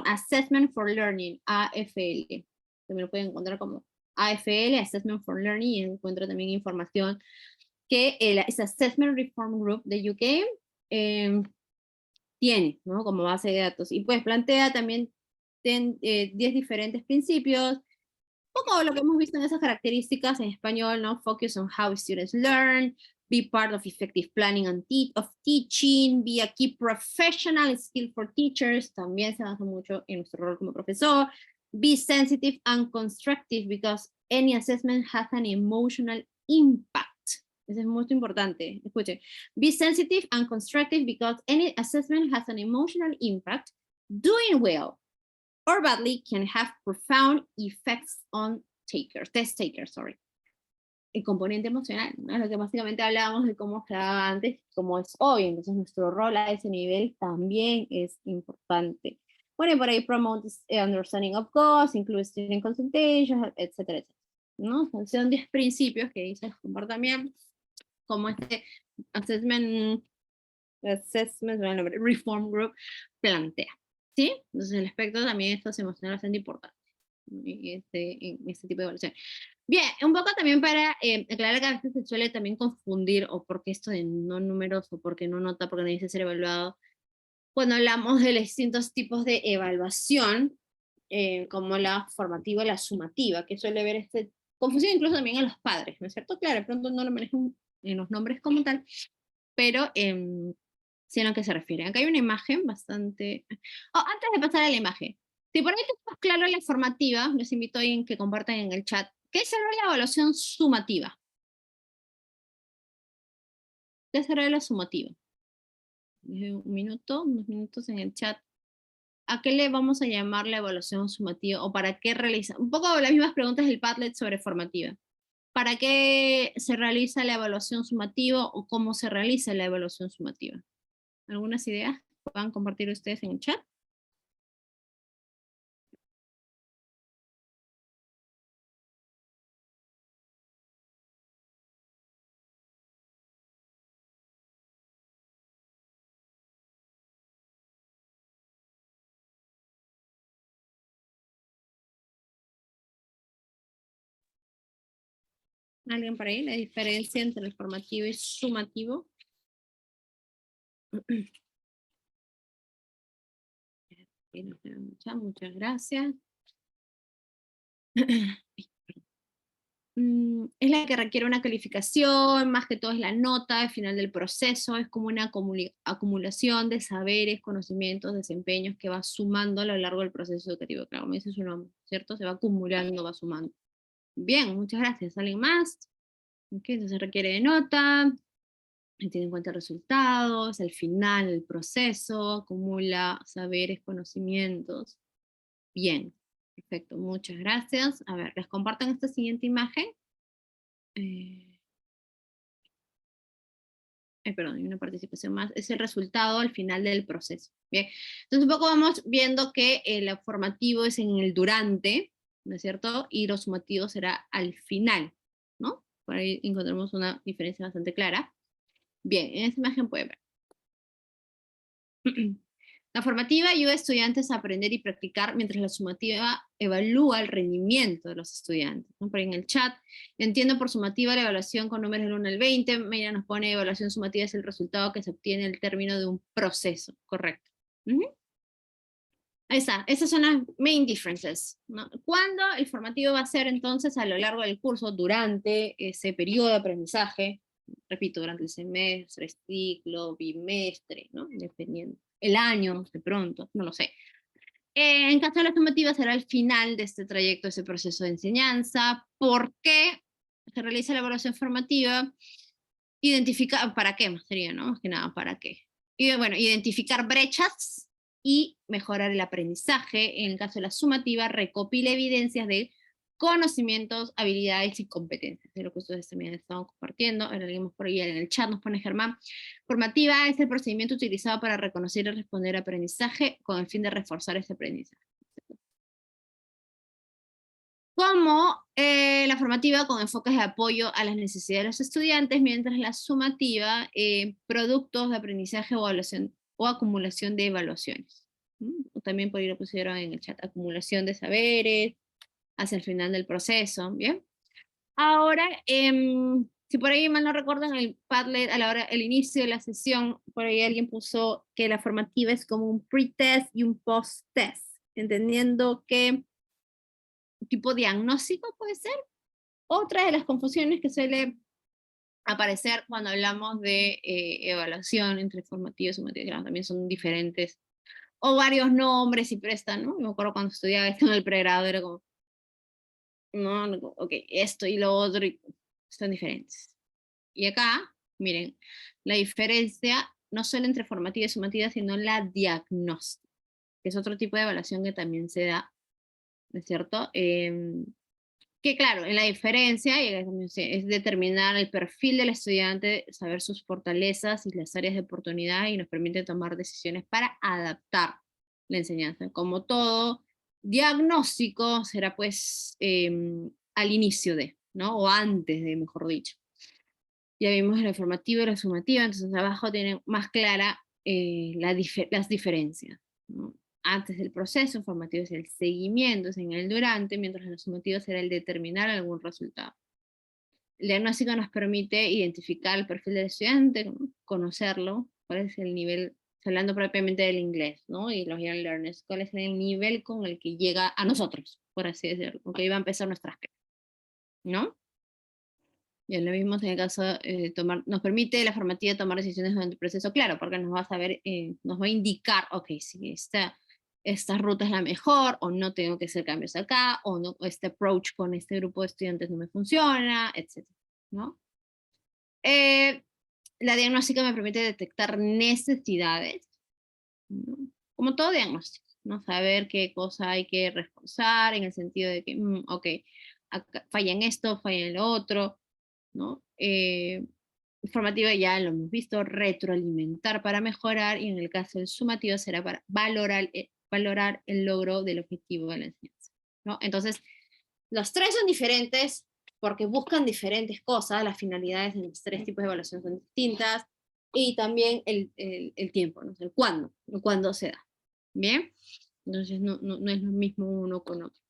Assessment for Learning, AFL. También lo pueden encontrar como AFL, Assessment for Learning, y encuentro también información que ese Assessment Reform Group de UK tiene, ¿no?, como base de datos. Y pues plantea también 10 diferentes principios, como lo que hemos visto en esas características en español, ¿no? Focus on how students learn, be part of effective planning of teaching, be a key professional skill for teachers, también se basa mucho en nuestro rol como profesor, be sensitive and constructive because any assessment has an emotional impact. Eso es muy importante. Escuche. Be sensitive and constructive because any assessment has an emotional impact. Doing well or badly can have profound effects on test takers, sorry. El componente emocional, ¿no? Lo que básicamente hablábamos de cómo estaba antes, como es hoy. Entonces nuestro rol a ese nivel también es importante. Bueno, por ahí promote understanding of goals, include student consultations, etcétera, etcétera, ¿no? Son 10 principios que dice el también, como este assessment reform group plantea, ¿sí? Entonces el aspecto también esto emocional es bastante importante en este tipo de evaluación. Bien, un poco también para aclarar que a veces se suele también confundir, o porque esto de no números, o porque no nota, porque no dice ser evaluado, cuando hablamos de los distintos tipos de evaluación, como la formativa, la sumativa, que suele haber confusión incluso también en los padres, ¿no es cierto? Claro, de pronto no lo manejan en los nombres como tal, pero sí a lo que se refiere. Acá hay una imagen bastante... Oh, antes de pasar a la imagen, si por ahí tenemos claro la formativa, les invito a que compartan en el chat, ¿qué será la evaluación sumativa? ¿Qué será la sumativa? Un minuto, unos minutos en el chat. ¿A qué le vamos a llamar la evaluación sumativa? ¿O para qué realiza? Un poco las mismas preguntas del Padlet sobre formativa. ¿Para qué se realiza la evaluación sumativa o cómo se realiza la evaluación sumativa? ¿Algunas ideas puedan compartir ustedes en el chat? ¿Alguien por ahí? La diferencia entre el formativo y sumativo. Muchas gracias. Es la que requiere una calificación, más que todo es la nota al final del proceso, es como una acumulación de saberes, conocimientos, desempeños que va sumando a lo largo del proceso educativo. Claro, como dice su nombre, ¿cierto? Se va acumulando, va sumando. Bien, muchas gracias. ¿Alguien más? Ok, entonces requiere de nota, tiene en cuenta resultados, al final el proceso, acumula saberes, conocimientos. Bien, perfecto, muchas gracias. A ver, les compartan esta siguiente imagen. Perdón, hay una participación más, es el resultado al final del proceso. Bien, entonces un poco vamos viendo que el formativo es en el durante, ¿no es cierto? Y lo sumativo será al final, ¿no? Por ahí encontramos una diferencia bastante clara. Bien, en esta imagen pueden ver. La formativa ayuda a estudiantes a aprender y practicar, mientras la sumativa evalúa el rendimiento de los estudiantes. ¿No? Por ahí en el chat, entiendo por sumativa la evaluación con números del 1 al 20, Mira nos pone evaluación sumativa es el resultado que se obtiene al término de un proceso, correcto. Ahí está, esas son las main differences, ¿no? ¿Cuándo el formativo va a ser entonces a lo largo del curso, durante ese periodo de aprendizaje? Repito, durante el semestre, ciclo, bimestre, ¿no? Dependiendo. El año, de pronto, no lo sé. En caso de la formativa será el final de este trayecto, ese proceso de enseñanza. ¿Por qué se realiza la evaluación formativa? Identificar, ¿para qué más sería, no? Más que nada, ¿para qué? Y bueno, identificar brechas y mejorar el aprendizaje. En el caso de la sumativa, recopila evidencias de conocimientos, habilidades y competencias, de lo que ustedes también estaban compartiendo. Ahora leemos por ahí en el chat, nos pone Germán. Formativa es el procedimiento utilizado para reconocer y responder a aprendizaje con el fin de reforzar ese aprendizaje. Como la formativa con enfoques de apoyo a las necesidades de los estudiantes, mientras la sumativa, productos de aprendizaje o, evaluación, o acumulación de evaluaciones. También por ahí lo pusieron en el chat, acumulación de saberes hacia el final del proceso, ¿bien? Ahora, si por ahí mal no recuerdan, el Padlet, a la hora, el inicio de la sesión, por ahí alguien puso que la formativa es como un pre-test y un post-test, entendiendo que tipo diagnóstico puede ser. Otra de las confusiones que suele aparecer cuando hablamos de evaluación entre formativa y sumativa, claro, también son diferentes, o varios nombres y prestan, ¿no? Me acuerdo cuando estudiaba esto en el pregrado, era como, no, no, ok, esto y lo otro, y son diferentes. Y acá, miren, la diferencia no solo entre formativa y sumativa, sino la diagnóstica, que es otro tipo de evaluación que también se da, ¿no es cierto? Que claro, en la diferencia es determinar el perfil del estudiante, saber sus fortalezas y las áreas de oportunidad y nos permite tomar decisiones para adaptar la enseñanza. Como todo diagnóstico será pues al inicio de, ¿no? O antes de, mejor dicho. Ya vimos la formativa y la sumativa, entonces abajo tienen más clara las diferencias, ¿no? Antes del proceso, formativo es el seguimiento, es en el durante, mientras el sumativo será el determinar algún resultado. El diagnóstico nos permite identificar el perfil del estudiante, conocerlo, cuál es el nivel hablando propiamente del inglés, ¿no? Y los young learners, ¿cuál es el nivel con el que llega a nosotros, por así decirlo? Porque iba a empezar nuestras clases, ¿no? Y lo mismo en el caso, nos permite la formativa tomar decisiones durante el proceso, claro, porque nos va a saber, nos va a indicar, ok, si esta ruta es la mejor, o no tengo que hacer cambios acá, o no, este approach con este grupo de estudiantes no me funciona, etcétera, ¿no? La diagnóstica me permite detectar necesidades, ¿no? Como todo diagnóstico, ¿no? Saber qué cosa hay que reforzar en el sentido de que, ok, acá, falla en esto, falla en lo otro, ¿no? Formativa ya lo hemos visto, retroalimentar para mejorar, y en el caso del sumativo será para valorar el logro del objetivo de la enseñanza, ¿no? Entonces, los tres son diferentes porque buscan diferentes cosas, las finalidades de los tres tipos de evaluación son distintas, y también el tiempo, ¿no? El cuándo se da, ¿bien? Entonces no es lo mismo uno con otro.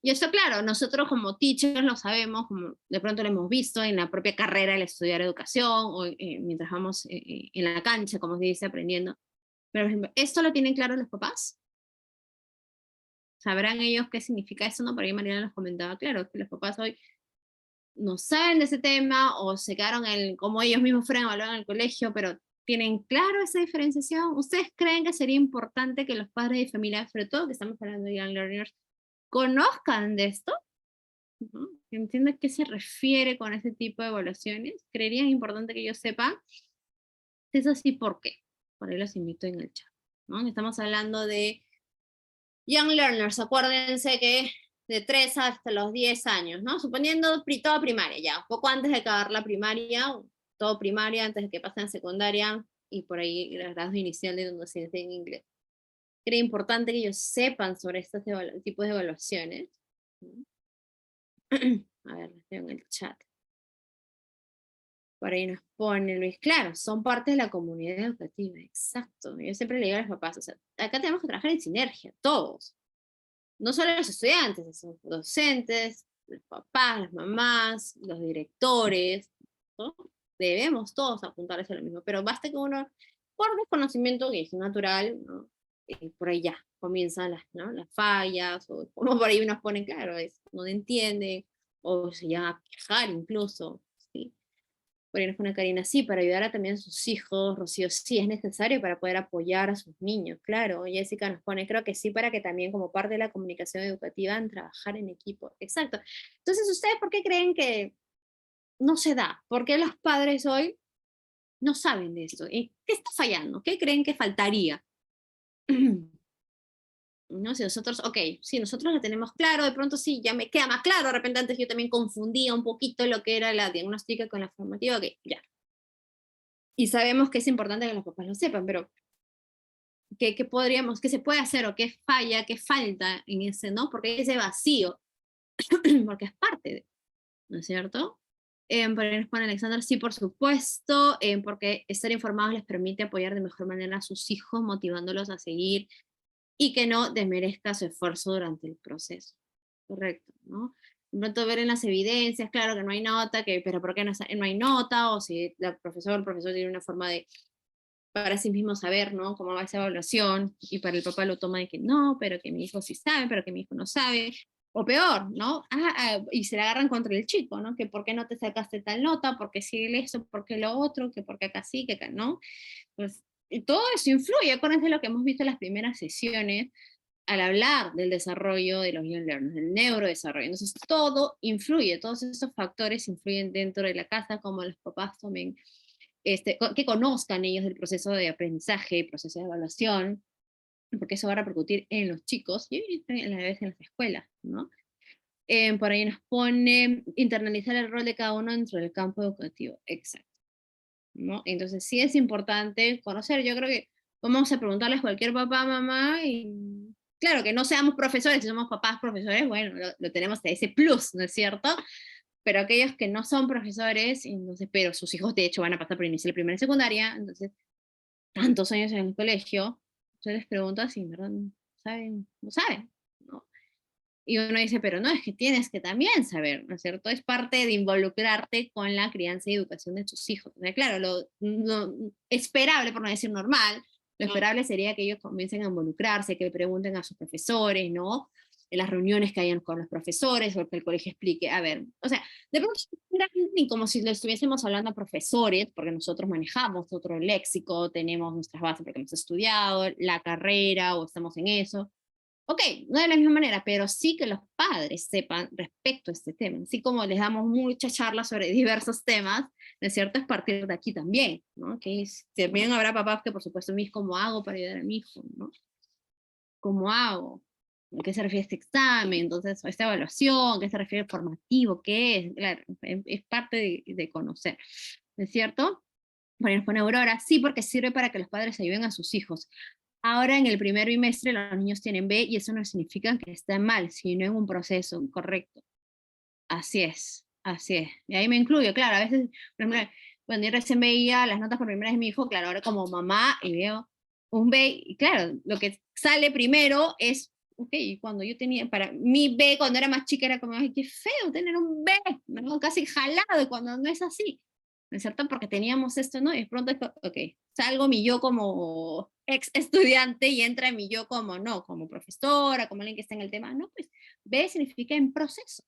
Y esto, claro, nosotros como teachers lo sabemos, como de pronto lo hemos visto en la propia carrera al estudiar educación, o mientras vamos en la cancha, como se dice, aprendiendo. Pero, por ejemplo, ¿esto lo tienen claro los papás? ¿Sabrán ellos qué significa eso? No, por ahí Mariana nos comentaba, claro, que los papás hoy no saben de ese tema, o se quedaron como ellos mismos fueron evaluados en el colegio, pero ¿tienen claro esa diferenciación? ¿Ustedes creen que sería importante que los padres de familia, sobre todo que estamos hablando de young learners, conozcan de esto? ¿No? ¿Entiendes a qué se refiere con ese tipo de evaluaciones? ¿Creerían importante que ellos sepan? Si es así, ¿por qué? Por ahí los invito en el chat, ¿no? Estamos hablando de young learners, acuérdense que de 3 hasta los 10 años, ¿no? Suponiendo toda primaria ya, un poco antes de acabar la primaria, todo primaria, antes de que pasen a secundaria, y por ahí el grado inicial de donde se enseña inglés. Era importante que ellos sepan sobre estos tipos de evaluaciones, ¿no? A ver, les veo en el chat. Por ahí nos pone Luis, claro, son parte de la comunidad educativa, exacto. Yo siempre le digo a los papás, o sea, acá tenemos que trabajar en sinergia, todos. No solo los estudiantes, son los docentes, los papás, las mamás, los directores, ¿no? Debemos todos apuntar hacia lo mismo, pero basta que uno, por desconocimiento que es natural, ¿no? Por ahí ya comienzan ¿no? las fallas, o como por ahí nos ponen, claro, no entiende, o se llama a quejar incluso, ¿sí? Por ahí nos pone Karina, sí, para ayudar a también a sus hijos, Rocío, sí, es necesario para poder apoyar a sus niños, claro. Jessica nos pone, creo que sí, para que también como parte de la comunicación educativa en trabajar en equipo, exacto. Entonces, ¿ustedes por qué creen que no se da? ¿Por qué los padres hoy no saben de esto? ¿Y qué está fallando? ¿Qué creen que faltaría? ¿No? Si nosotros, ok, si nosotros lo tenemos claro, de pronto sí, ya me queda más claro, de repente antes yo también confundía un poquito lo que era la diagnóstica con la formativa, ok, ya. Y sabemos que es importante que los papás lo sepan, pero ¿qué podríamos, qué se puede hacer, o qué falla, qué falta en ese, ¿no? Porque hay ese vacío, porque es parte de, ¿no es cierto? Por ahí nos pone Alexander, sí, por supuesto, porque estar informados les permite apoyar de mejor manera a sus hijos, motivándolos a seguir, y que no desmerezca su esfuerzo durante el proceso. Correcto, ¿no? De pronto ver en las evidencias, claro que no hay nota, pero ¿por qué no hay nota? O si el profesor tiene una forma de para sí mismo saber, ¿no? Cómo va esa evaluación, y para el papá lo toma de que no, pero que mi hijo sí sabe, pero que mi hijo no sabe, o peor, ¿no? Y se le agarran contra el chico, ¿no? Que por qué no te sacaste tal nota, por qué sí eso, por qué lo otro, que por qué acá sí, que acá no. Pues y todo eso influye, acuérdense lo que hemos visto en las primeras sesiones, al hablar del desarrollo de los young learners, del neurodesarrollo. Entonces, todo influye, todos esos factores influyen dentro de la casa, como los papás tomen, que conozcan ellos del proceso de aprendizaje, proceso de evaluación, porque eso va a repercutir en los chicos y a la vez en las escuelas, ¿no? Por ahí nos pone internalizar el rol de cada uno dentro del campo educativo. Exacto, ¿no? Entonces, sí es importante conocer. Yo creo que vamos a preguntarles a cualquier papá, mamá, y claro, que no seamos profesores, si somos papás profesores, bueno, lo tenemos a ese plus, ¿no es cierto? Pero aquellos que no son profesores, entonces, pero sus hijos de hecho van a pasar por inicial, primera y secundaria, entonces, tantos años en el colegio, se les pregunta si en verdad no saben, ¿no? Y uno dice, pero no, es que tienes que también saber, ¿no es cierto? Es parte de involucrarte con la crianza y educación de tus hijos. O sea, claro, lo esperable, por no decir normal, Lo esperable sería que ellos comiencen a involucrarse, que pregunten a sus profesores, ¿no? En las reuniones que hayan con los profesores, o que el colegio explique, a ver, o sea, de pronto ni como si le estuviésemos hablando a profesores, porque nosotros manejamos otro léxico, tenemos nuestras bases porque hemos estudiado la carrera o estamos en eso. Ok, no de la misma manera, pero sí que los padres sepan respecto a este tema. Así como les damos muchas charlas sobre diversos temas, ¿no es cierto? Es partir de aquí también, ¿no? Que también habrá papás que, por supuesto, ¿cómo hago para ayudar a mi hijo, ¿no? ¿Cómo hago? ¿A qué se refiere este examen? Entonces, esta evaluación, ¿qué se refiere formativo? ¿Qué es? Claro, es parte de conocer, ¿no es cierto? Bueno, nos pone Aurora, sí, porque sirve para que los padres ayuden a sus hijos. Ahora en el primer bimestre los niños tienen B y eso no significa que estén mal, sino en un proceso correcto. Así es, así es. Y ahí me incluyo, claro, a veces, por ejemplo, cuando yo recién veía las notas por primera vez de mi hijo, claro, ahora como mamá y veo un B, y claro, lo que sale primero es, ok, cuando yo tenía, para mi B cuando era más chica era como, ay, qué feo tener un B, ¿no? Casi jalado, y cuando no es así, ¿no es cierto? Porque teníamos esto, ¿no? Y de pronto, ok, salgo mi yo como ex estudiante y entra mi yo como, no, como profesora, como alguien que está en el tema, no, pues B significa en proceso,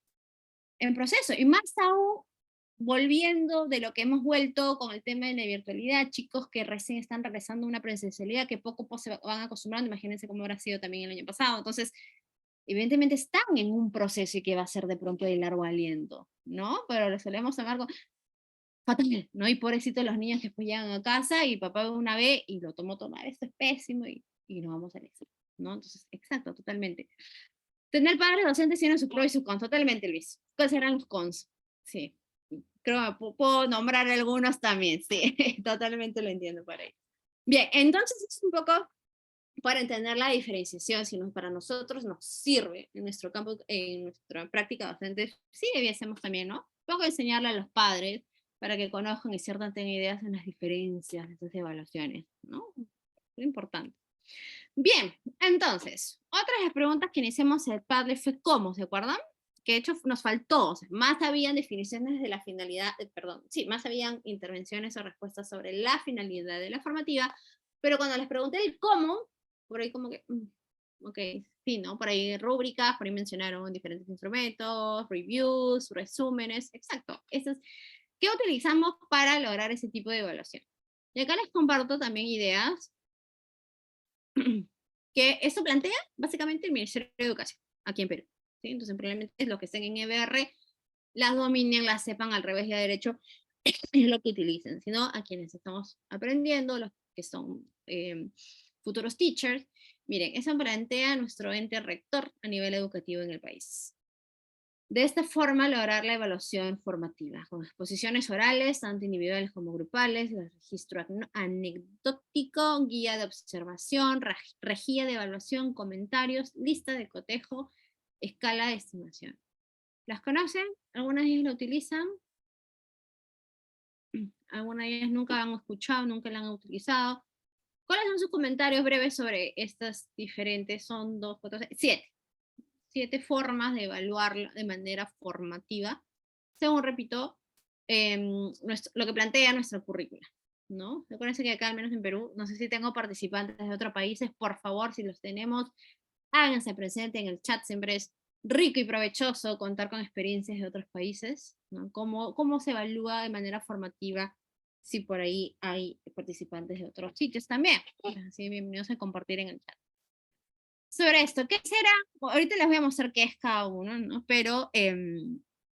y más aún volviendo de lo que hemos vuelto con el tema de la virtualidad, chicos que recién están regresando a una presencialidad que poco a poco se van acostumbrando, imagínense cómo habrá sido también el año pasado, entonces evidentemente están en un proceso y que va a ser de pronto de largo aliento, ¿no? Pero lo solemos tomar con fatal, ¿no? Y pobrecito los niños que después llegan a casa y papá una vez y lo tomó tomar, esto es pésimo y nos vamos a eso, ¿no? Entonces, exacto, totalmente. Tener padres docentes tiene sus pros y sus cons, totalmente, Luis. ¿Cuáles serán los cons? Sí, creo que puedo nombrar algunos también, sí, totalmente lo entiendo por ahí. Bien, entonces es un poco para entender la diferenciación, si para nosotros nos sirve en nuestro campo, en nuestra práctica docente, sí debiésemos también, ¿no? Un poco enseñarle a los padres para que conozcan y ciertas tengan ideas en las diferencias de estas evaluaciones, ¿no? Es importante. Bien, entonces, otra de las preguntas que iniciamos el Padlet fue ¿cómo? ¿Se acuerdan? Que de hecho nos faltó, o sea, más habían definiciones de la finalidad, perdón, sí, más habían intervenciones o respuestas sobre la finalidad de la formativa, pero cuando les pregunté el cómo, por ahí como que, ok, sí, ¿no? Por ahí rúbricas, por ahí mencionaron diferentes instrumentos, reviews, resúmenes, exacto. ¿Qué utilizamos para lograr ese tipo de evaluación? Y acá les comparto también ideas que esto plantea básicamente el Ministerio de Educación, aquí en Perú. ¿Sí? Entonces, probablemente los que estén en EBR las dominen, las sepan al revés y a derecho, es lo que utilicen, sino a quienes estamos aprendiendo, los que son futuros teachers. Miren, eso plantea nuestro ente rector a nivel educativo en el país. De esta forma, lograr la evaluación formativa, con exposiciones orales, tanto individuales como grupales, registro anecdótico, guía de observación, rejilla de evaluación, comentarios, lista de cotejo, escala de estimación. ¿Las conocen? ¿Algunas de ellas la utilizan? ¿Algunas de ellas nunca han escuchado, nunca la han utilizado? ¿Cuáles son sus comentarios breves sobre estas diferentes? Son 2, 4, 6, 7. 7 formas de evaluarla de manera formativa, según, repito, lo que plantea nuestra currícula, ¿no? Acuérdense que acá, al menos en Perú, no sé si tengo participantes de otros países, por favor, si los tenemos, háganse presente en el chat, siempre es rico y provechoso contar con experiencias de otros países, ¿no? Cómo se evalúa de manera formativa si por ahí hay participantes de otros sitios también. Así bienvenidos a compartir en el chat. Sobre esto, ¿qué será? Ahorita les voy a mostrar qué es cada uno, ¿no? Pero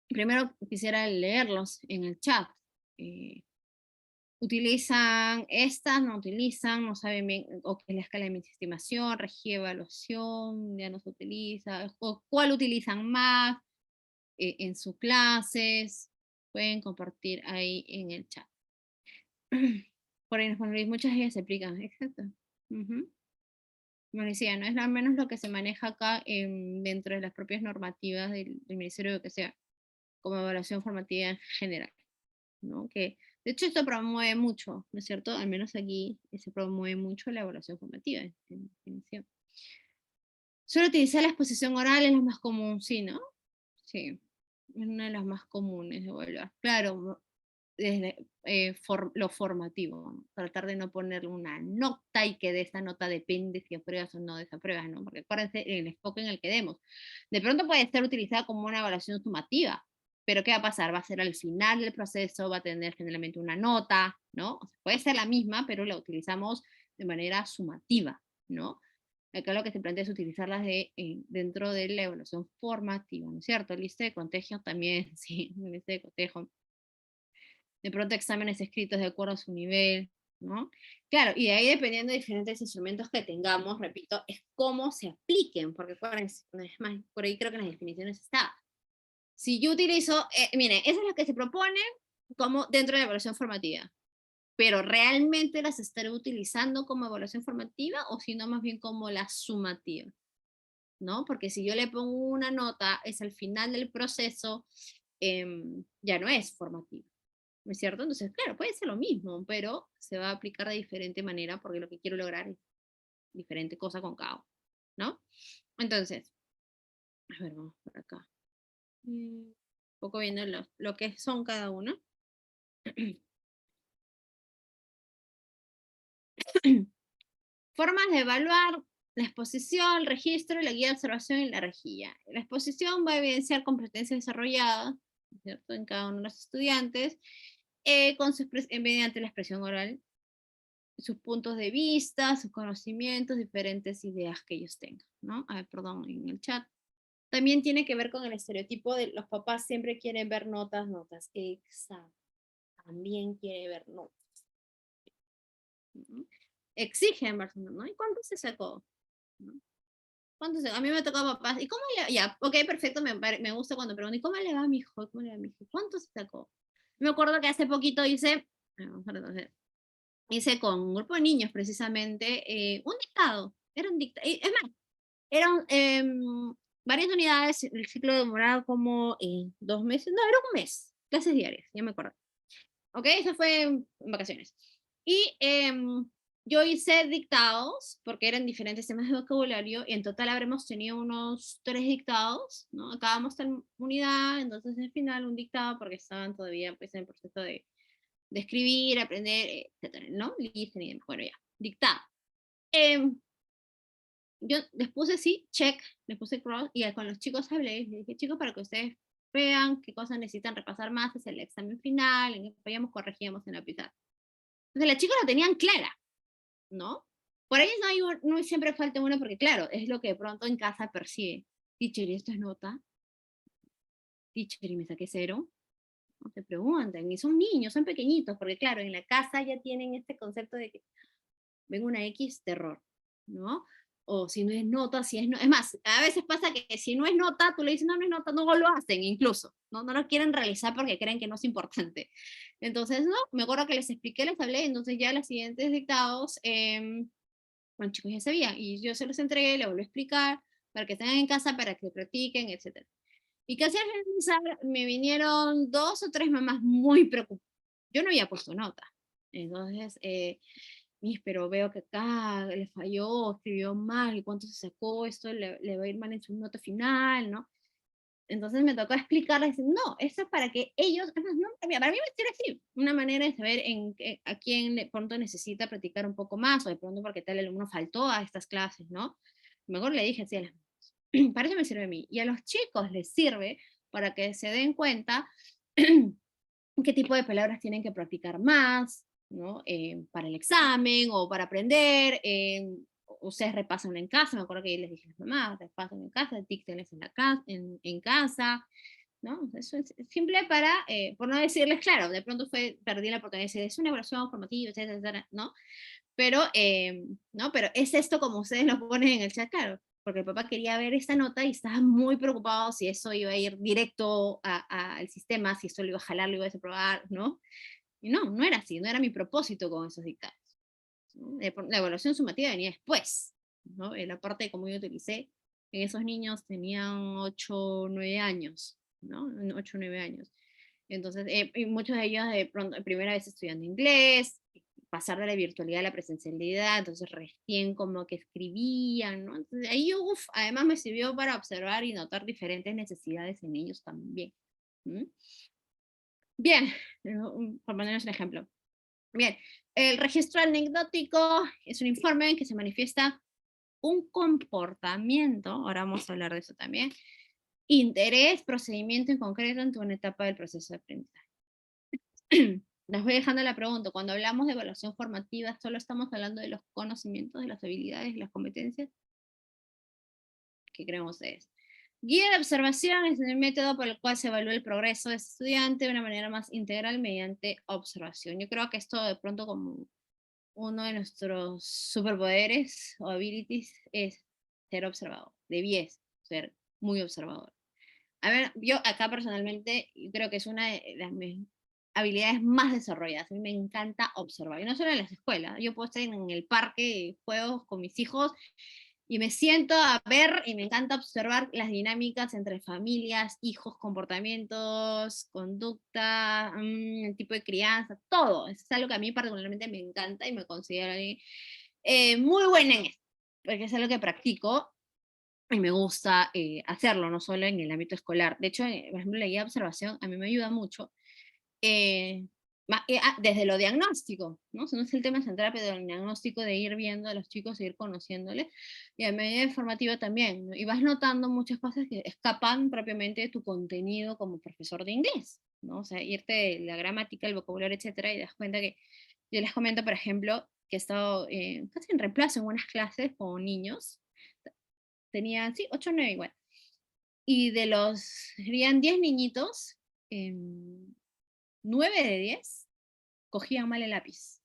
primero quisiera leerlos en el chat. ¿Utilizan estas? ¿No utilizan? ¿No saben bien? ¿O qué es la escala de estimación? ¿Regía evaluación? ¿Ya no se utiliza? ¿O cuál utilizan más en sus clases? Pueden compartir ahí en el chat. Por ahí nos ponen, muchas de ellas se aplican, exacto. Como decía, no es al menos lo que se maneja acá dentro de las propias normativas del Ministerio de Educación, como evaluación formativa en general, ¿no? Que, de hecho, esto promueve mucho, ¿no es cierto? Al menos aquí se promueve mucho la evaluación formativa, en definición. Solo utilizar la exposición oral es lo más común, sí, ¿no? Sí, es una de las más comunes de evaluar. Claro, desde lo formativo, ¿no? Tratar de no ponerle una nota y que de esa nota depende si apruebas o no desapruebas, ¿no? Porque acuérdense el enfoque en el que demos. De pronto puede ser utilizada como una evaluación sumativa, pero ¿qué va a pasar? Va a ser al final del proceso, va a tener generalmente una nota, ¿no? O sea, puede ser la misma, pero la utilizamos de manera sumativa, ¿no? Acá lo que se plantea es utilizarlas dentro de la evaluación formativa, ¿no es cierto? Lista de contagio también, sí, lista de cotejo. De pronto exámenes escritos de acuerdo a su nivel, ¿no? Claro, y de ahí dependiendo de diferentes instrumentos que tengamos, repito, es cómo se apliquen, porque es más, por ahí creo que en las definiciones está. Si yo utilizo, miren, eso es lo que se propone como dentro de la evaluación formativa, pero realmente las estaré utilizando como evaluación formativa o si no más bien como la sumativa, ¿no? Porque si yo le pongo una nota, es al final del proceso, ya no es formativa. ¿No es cierto? Entonces, claro, puede ser lo mismo, pero se va a aplicar de diferente manera porque lo que quiero lograr es diferente cosa con cada uno, ¿no? Entonces, a ver, vamos por acá. Un poco viendo lo que son cada uno. Formas de evaluar la exposición, el registro, la guía de observación y la rejilla. La exposición va a evidenciar competencias desarrolladas, ¿cierto? En cada uno de los estudiantes, mediante la expresión oral, sus puntos de vista, sus conocimientos, diferentes ideas que ellos tengan, ¿no? A ver, perdón, en el chat. También tiene que ver con el estereotipo de los papás siempre quieren ver notas, notas. Exacto. También quiere ver notas. ¿No? Exigen ver notas, ¿no? ¿Y cuánto se sacó? ¿No? ¿Cuánto se... A mí me tocó papás. ¿Y cómo le... Ya, ok, perfecto, me gusta cuando pregunto, ¿y cómo le va a mi hijo? ¿Cómo le va a mi hijo? ¿Cuánto se sacó? Me acuerdo que hace poquito hice... Hice con un grupo de niños precisamente un dictado. Era un dictado. Es más, eran varias unidades, el ciclo demoraba como 2 meses, no, era un mes, clases diarias, ya me acuerdo. Ok, eso fue en vacaciones. Y yo hice dictados, porque eran diferentes temas de vocabulario, y en total habremos tenido unos 3 dictados, ¿no? Acabamos en unidad, entonces al final un dictado, porque estaban todavía pues, en el proceso de escribir, aprender, etcétera, ¿no? Listening, bueno, ya, dictado. Yo les puse sí, check, les puse cross, y con los chicos hablé, les dije, chicos, para que ustedes vean qué cosas necesitan repasar más, es el examen final, en que fallamos, corregíamos en la pizarra. Entonces las chicas lo tenían clara, ¿no? Por ahí no siempre falta uno, porque claro, es lo que de pronto en casa percibe. Teacher, ¿y esto es nota? Teacher, ¿y me saqué 0? No te preguntan, y son niños, son pequeñitos, porque claro, en la casa ya tienen este concepto de que ven una X, terror, ¿no? O si no es nota, si es no, es más, a veces pasa que si no es nota, tú le dices no, no es nota, no lo hacen incluso, ¿no? No lo quieren realizar porque creen que no es importante. Entonces, no, me acuerdo que les expliqué, les hablé, entonces ya los siguientes dictados, bueno, chicos ya sabían, y yo se los entregué, les volví a explicar, para que estén en casa, para que practiquen, etc. Y casi al finalizar, me vinieron 2 o 3 mamás muy preocupadas. Yo no había puesto nota. Entonces, pero veo que acá le falló, escribió mal, y cuánto se sacó, esto le va a ir mal en su nota final, ¿no? Entonces me tocó explicarles, no, esto es para que ellos, no, para mí me sirve así, una manera de saber a quién de pronto necesita practicar un poco más, o de pronto porque tal alumno faltó a estas clases, ¿no? Mejor le dije así a las para eso me sirve a mí, y a los chicos les sirve para que se den cuenta qué tipo de palabras tienen que practicar más, ¿no? Para el examen o para aprender. Ustedes repasan en casa, me acuerdo que les dije a las mamás, repasan en casa, dictenles en casa, ¿no? Eso es simple para, por no decirles, claro, de pronto perdí la oportunidad de decir, es una evaluación formativa, etcétera, etcétera, ¿no? Pero, ¿no? Pero es esto como ustedes lo ponen en el chat, claro, porque el papá quería ver esta nota y estaba muy preocupado si eso iba a ir directo al sistema, si esto lo iba a jalar, lo iba a desaprobar, ¿no? Y no, no era así, no era mi propósito con esos dictados, ¿no? La evaluación sumativa venía después, ¿no? En la parte de cómo yo utilicé, en esos niños tenían 8 o 9 años, ¿no? 8 o 9 años. Entonces, y muchos de ellos de pronto, primera vez estudiando inglés, pasar de la virtualidad a la presencialidad, entonces recién como que escribían, ¿no? Entonces ahí yo, además me sirvió para observar y notar diferentes necesidades en ellos también. ¿Mm? Bien, por ponerles un ejemplo. Bien, el registro anecdótico es un informe en que se manifiesta un comportamiento, ahora vamos a hablar de eso también, interés, procedimiento en concreto en una etapa del proceso de aprendizaje. Les voy dejando la pregunta, cuando hablamos de evaluación formativa, ¿solo estamos hablando de los conocimientos, de las habilidades, de las competencias? ¿Qué creen ustedes? Guía de observación es el método por el cual se evalúa el progreso del estudiante de una manera más integral mediante observación. Yo creo que esto de pronto como uno de nuestros superpoderes o abilities es ser observador. Debies ser muy observador. A ver, yo acá personalmente creo que es una de las habilidades más desarrolladas. A mí me encanta observar. Y no solo en las escuelas. Yo puedo estar en el parque de juegos con mis hijos y me siento a ver y me encanta observar las dinámicas entre familias, hijos, comportamientos, conducta, el tipo de crianza, todo. Eso es algo que a mí particularmente me encanta y me considero muy buena en esto, porque es algo que practico y me gusta hacerlo, no solo en el ámbito escolar. De hecho, por ejemplo, la guía de observación a mí me ayuda mucho eh, desde lo diagnóstico, ¿no? Eso no es el tema central, pero el diagnóstico de ir viendo a los chicos e ir conociéndoles, y a medida informativa también, ¿no? Y vas notando muchas cosas que escapan propiamente de tu contenido como profesor de inglés, ¿no? O sea, irte de la gramática, el vocabulario, etcétera, y das cuenta que, yo les comento, por ejemplo, que he estado casi en reemplazo en unas clases con niños, tenían, sí, 8 o 9 igual, y de los, serían 10 niñitos, 9 de 10 cogían mal el lápiz.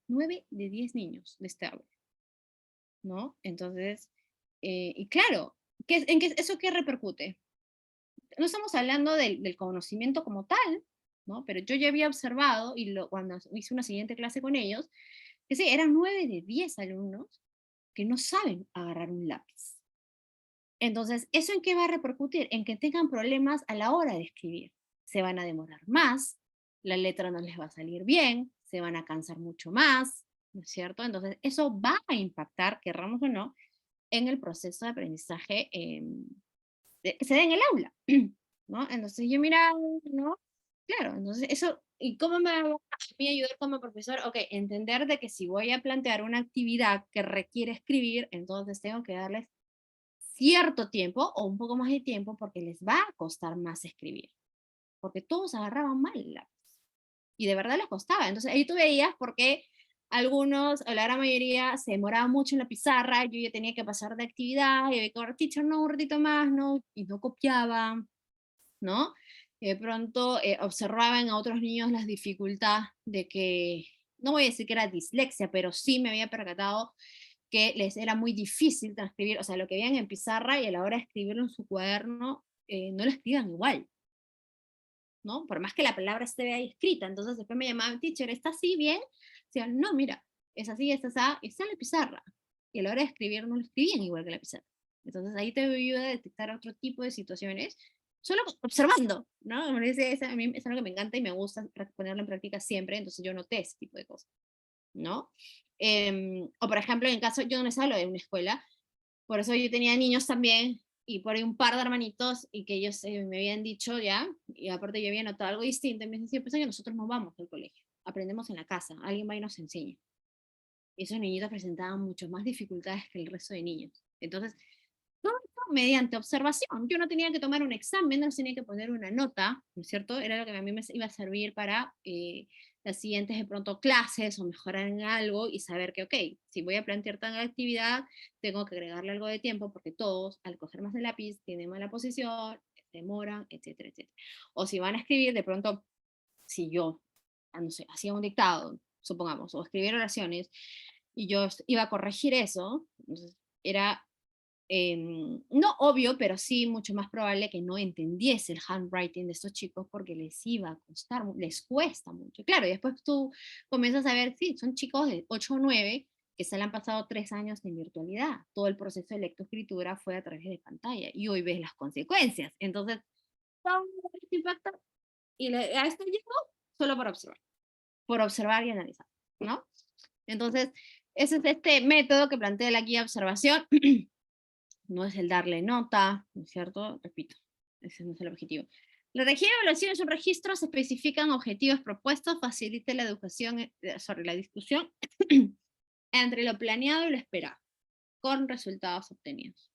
9 de 10 niños de este aula, ¿no? Entonces, y claro, ¿eso qué repercute? No estamos hablando del conocimiento como tal, ¿no? Pero yo ya había observado, y cuando hice una siguiente clase con ellos, que sí, eran 9 de 10 alumnos que no saben agarrar un lápiz. Entonces, ¿eso en qué va a repercutir? En que tengan problemas a la hora de escribir. Se van a demorar más, la letra no les va a salir bien, se van a cansar mucho más, ¿no es cierto? Entonces, eso va a impactar, querramos o no, en el proceso de aprendizaje que se da en el aula, ¿no? Entonces, yo mira, ¿no? Claro, entonces eso, ¿y cómo me va a mí ayudar como profesor? Ok, entender de que si voy a plantear una actividad que requiere escribir, entonces tengo que darles cierto tiempo o un poco más de tiempo porque les va a costar más escribir, porque todos agarraban mal el lápiz y de verdad les costaba. Entonces ahí tú veías por qué algunos, o la gran mayoría, se demoraban mucho en la pizarra, yo ya tenía que pasar de actividad, y había que, teacher, no, un ratito más, no, y no copiaban, ¿no? Y de pronto observaban a otros niños las dificultades de que, no voy a decir que era dislexia, pero sí me había percatado que les era muy difícil transcribir, o sea, lo que veían en pizarra y a la hora de escribirlo en su cuaderno, no lo escriban igual, ¿no? Por más que la palabra esté ahí escrita. Entonces después me llamaban, teacher, ¿está así bien? Decían, no, mira, es así, está así, está en la pizarra. Y a la hora de escribir no lo escribían igual que la pizarra. Entonces ahí te ayuda a detectar otro tipo de situaciones, solo observando, ¿no? A mí es algo que me encanta y me gusta ponerlo en práctica siempre, entonces yo noté ese tipo de cosas, ¿no? O por ejemplo, en el caso, yo no les hablo de una escuela, por eso yo tenía niños también, y por ahí un par de hermanitos, y que ellos me habían dicho ya, y aparte yo había notado algo distinto, y me decían, pues que nosotros no vamos al colegio, aprendemos en la casa, alguien va y nos enseña. Y esos niñitos presentaban mucho más dificultades que el resto de niños. Entonces, todo esto mediante observación. Yo no tenía que tomar un examen, no tenía que poner una nota, ¿no es cierto? Era lo que a mí me iba a servir para las siguientes de pronto clases o mejorar en algo y saber que, ok, si voy a plantear tal actividad, tengo que agregarle algo de tiempo porque todos, al coger más el lápiz, tienen mala posición, demoran, etcétera, etcétera. O si van a escribir, de pronto, si yo, no sé, hacía un dictado, supongamos, o escribir oraciones, y yo iba a corregir eso, entonces era no obvio, pero sí mucho más probable que no entendiese el handwriting de estos chicos porque les iba a costar, les cuesta mucho. Claro, y después tú comienzas a ver, sí, son chicos de 8 o 9 que se le han pasado 3 años en virtualidad. Todo el proceso de lectoescritura fue a través de pantalla y hoy ves las consecuencias. Entonces, todo este impacto y a esto llegó solo por observar y analizar, ¿no? Entonces, ese es este método que plantea la guía de observación. No es el darle nota, ¿no es cierto? Repito, ese no es el objetivo. La región de evaluación es un registro, se especifican objetivos propuestos, facilita la educación sobre la discusión entre lo planeado y lo esperado, con resultados obtenidos.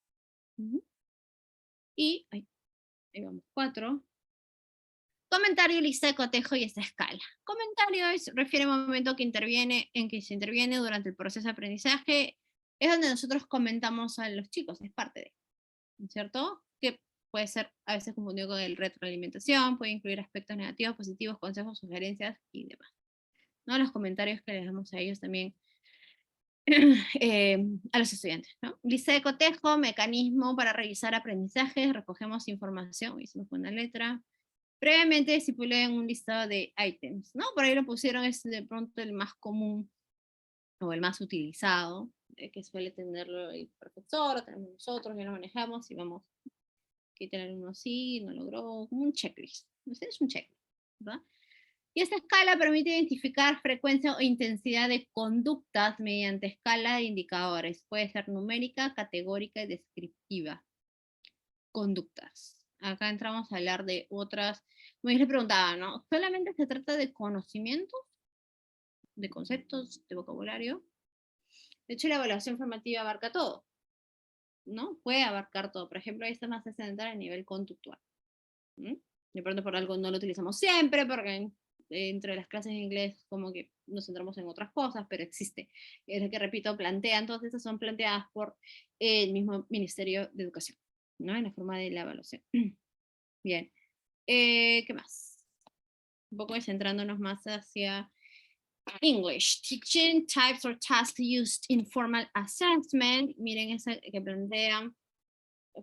Y, ahí vamos, 4. Comentario, lista de cotejo y esta escala. Comentario refiere a un momento en que se interviene durante el proceso de aprendizaje, es donde nosotros comentamos a los chicos, es parte de, ¿cierto? Que puede ser a veces confundido con el retroalimentación, puede incluir aspectos negativos, positivos, consejos, sugerencias y demás. ¿No? Los comentarios que les damos a ellos también, a los estudiantes, ¿no? Lista de cotejo, mecanismo para revisar aprendizajes, recogemos información, hicimos una letra. Previamente estipulé un listado de ítems, ¿no? Por ahí lo pusieron, es de pronto el más común o el más utilizado, que suele tenerlo el profesor, o tenemos nosotros, ya lo manejamos y vamos a tener uno así, no logró, como un checklist. No sé, es un checklist, ¿verdad? Y esta escala permite identificar frecuencia o intensidad de conductas mediante escala de indicadores. Puede ser numérica, categórica y descriptiva. Conductas. Acá entramos a hablar de otras. Me les preguntaba, ¿no? ¿Solamente se trata de conocimientos, de conceptos, de vocabulario? De hecho, la evaluación formativa abarca todo, ¿no? Puede abarcar todo. Por ejemplo, ahí está más centrada a nivel conductual. De pronto por algo no lo utilizamos siempre, porque entre las clases de inglés como que nos centramos en otras cosas, pero existe. Es lo que, repito, plantean, todas estas son planteadas por el mismo Ministerio de Educación, ¿no? En la forma de la evaluación. Bien. ¿Qué más? Un poco centrándonos más hacia English. Teaching types or tasks used in formal assessment. Miren esa que plantean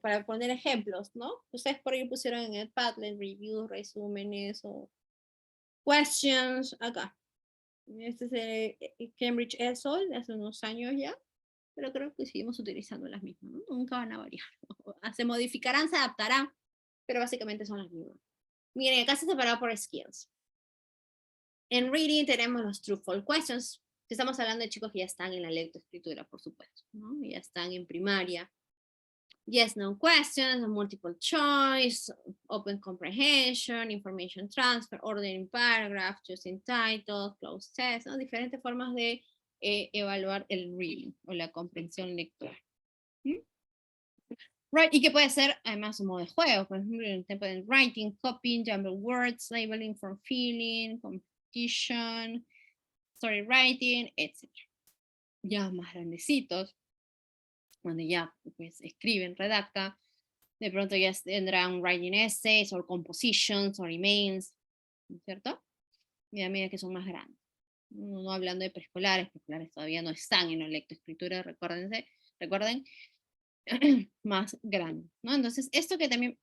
para poner ejemplos, ¿no? Ustedes por ahí pusieron en el Padlet reviews, resúmenes o questions acá. Este es el Cambridge ESOL de hace unos años ya, pero creo que seguimos utilizando las mismas, ¿no? Nunca van a variar. Se modificarán, se adaptarán, pero básicamente son las mismas. Miren, acá se separado por skills. En reading tenemos los true false questions. Estamos hablando de chicos que ya están en la lectoescritura, por supuesto, ¿no? Ya están en primaria. Yes, no questions, multiple choice, open comprehension, information transfer, ordering paragraph, choosing titles, closed test, ¿no? Diferentes formas de evaluar el reading o la comprensión lectora. Right, y que puede ser además un modo de juego, por ejemplo, en el tiempo de writing, copying, jumble words, labeling from feeling, competition, story writing, etc. Ya más grandecitos, cuando ya pues, escriben, redactan, de pronto ya tendrán writing essays, o compositions, o emails, ¿cierto? Y a medida que son más grandes. No hablando de preescolares todavía no están en la lectoescritura, recuerden, más grande, ¿no? Entonces, esto que también,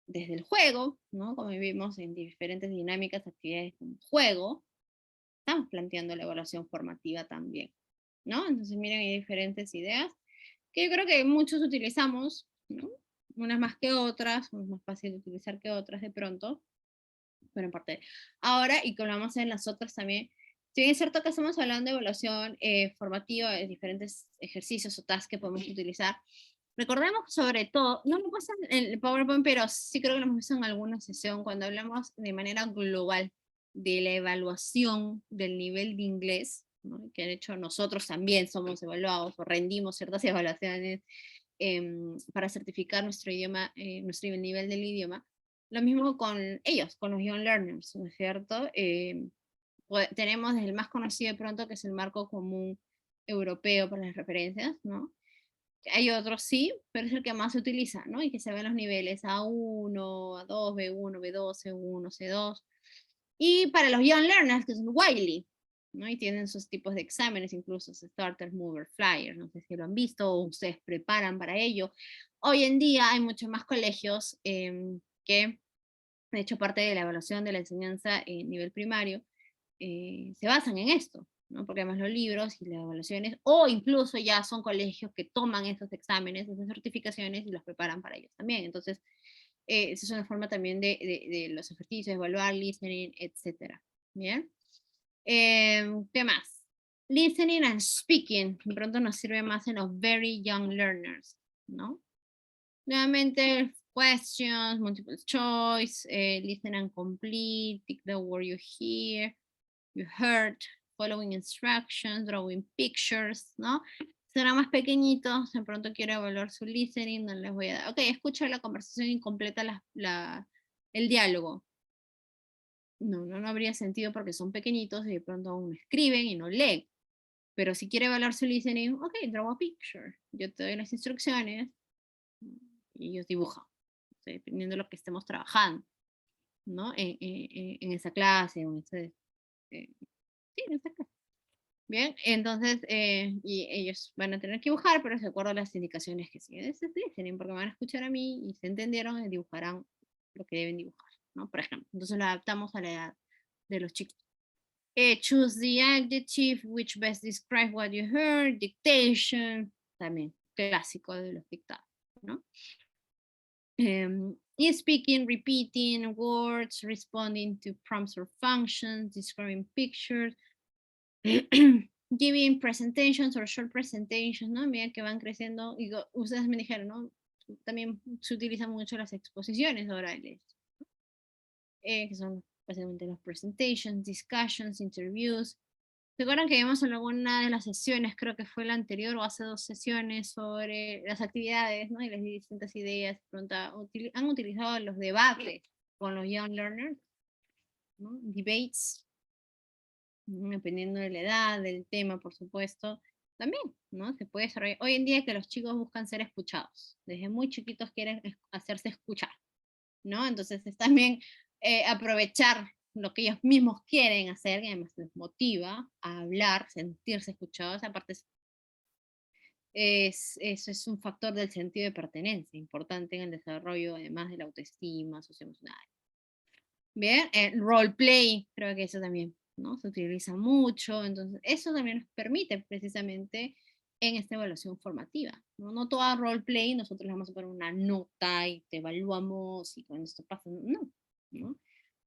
desde el juego, ¿no? Como vivimos en diferentes dinámicas, actividades como juego, estamos planteando la evaluación formativa también, ¿no? Entonces, miren, hay diferentes ideas que yo creo que muchos utilizamos, ¿no? Unas más que otras, unas más fácil de utilizar que otras de pronto, pero en parte. Ahora, y que hablamos en las otras también, si bien es cierto que estamos hablando de evaluación formativa, de diferentes ejercicios o tasks que podemos utilizar, recordemos sobre todo, no lo pasa en el PowerPoint, pero sí creo que lo hemos visto en alguna sesión, cuando hablamos de manera global de la evaluación del nivel de inglés, ¿no? Que de hecho nosotros también somos evaluados o rendimos ciertas evaluaciones para certificar nuestro idioma, nuestro nivel del idioma. Lo mismo con ellos, con los Young Learners, ¿no es cierto? Tenemos el más conocido de pronto, que es el marco común europeo para las referencias, ¿no? Hay otros sí, pero es el que más se utiliza, ¿no? Y que se ven los niveles A1, A2, B1, B2, C1, C2. Y para los Young Learners, que son Wiley, ¿no? Y tienen sus tipos de exámenes, incluso Starter, Mover, Flyer, no sé si lo han visto o ustedes preparan para ello. Hoy en día hay muchos más colegios que, de hecho, parte de la evaluación de la enseñanza en nivel primario, se basan en esto, ¿no? Porque además los libros y las evaluaciones, o incluso ya son colegios que toman estos exámenes, esas certificaciones y los preparan para ellos también. Entonces, esa es una forma también de los ejercicios, evaluar, listening, etc. ¿Bien? ¿Qué más? Listening and speaking, de pronto nos sirve más en los very young learners, ¿no? Nuevamente, questions, multiple choice, listen and complete, tick the word you hear, you heard, following instructions, drawing pictures, ¿no? Serán más pequeñitos, de pronto quiero evaluar su listening, no les voy a dar, ok, escucha la conversación y completa el diálogo. No habría sentido porque son pequeñitos y de pronto aún escriben y no leen. Pero si quiere evaluar su listening, ok, draw a picture. Yo te doy las instrucciones y ellos dibujan, dependiendo de lo que estemos trabajando, ¿no? En esa clase o sí, en esa clase. Bien, entonces, y ellos van a tener que dibujar, pero de acuerdo a las indicaciones que siguen ese listening, porque me van a escuchar a mí y se entendieron, dibujarán lo que deben dibujar, ¿no? Por ejemplo, entonces lo adaptamos a la edad de los chicos. Choose the adjective which best describes what you heard, dictation, también clásico de los dictados, ¿no? Speaking, repeating words, responding to prompts or functions, describing pictures, giving presentations or short presentations, ¿no? Mira que van creciendo, y ustedes me dijeron, ¿no? También se utilizan mucho las exposiciones orales, que son básicamente las presentations, discussions, interviews. ¿Se acuerdan que vimos en alguna de las sesiones, creo que fue la anterior o hace 2 sesiones, sobre las actividades, ¿no? Y las distintas ideas, pronto han utilizado los debates con los young learners, ¿no? Debates, dependiendo de la edad, del tema, por supuesto, también, ¿no? Se puede desarrollar. Hoy en día que los chicos buscan ser escuchados, desde muy chiquitos quieren hacerse escuchar, ¿no? Entonces es también aprovechar lo que ellos mismos quieren hacer, que además les motiva a hablar, sentirse escuchados, aparte eso es un factor del sentido de pertenencia, importante en el desarrollo, además de la autoestima socioemocional. Bien, el roleplay, creo que eso también, ¿no? Se utiliza mucho, entonces eso también nos permite precisamente en esta evaluación formativa, ¿no? No toda roleplay, nosotros le vamos a poner una nota y te evaluamos y con esto pasa, no.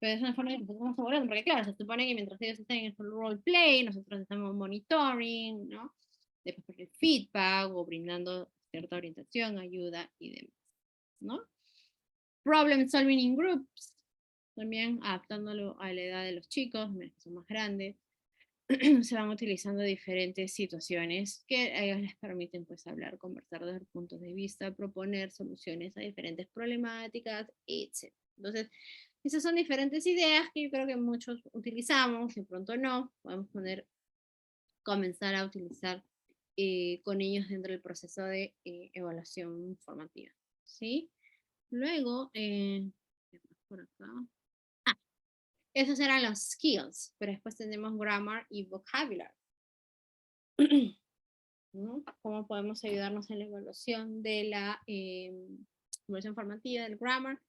Pero es una forma de que nosotros vamos evaluando, porque claro, se supone que mientras ellos estén en el roleplay, nosotros estamos monitoring, ¿no? Después el feedback o brindando cierta orientación, ayuda y demás, ¿no? Problem solving in groups, también adaptándolo a la edad de los chicos, que son más grandes, se van utilizando diferentes situaciones que a ellos les permiten pues hablar, conversar desde puntos de vista, proponer soluciones a diferentes problemáticas, etc. Entonces, esas son diferentes ideas que yo creo que muchos utilizamos, de pronto no, podemos comenzar a utilizar con ellos dentro del proceso de evaluación formativa, ¿sí? Luego, por acá. Esos eran los skills, pero después tenemos grammar y vocabulary. ¿No? ¿Cómo podemos ayudarnos en la evaluación de la evaluación formativa del grammar?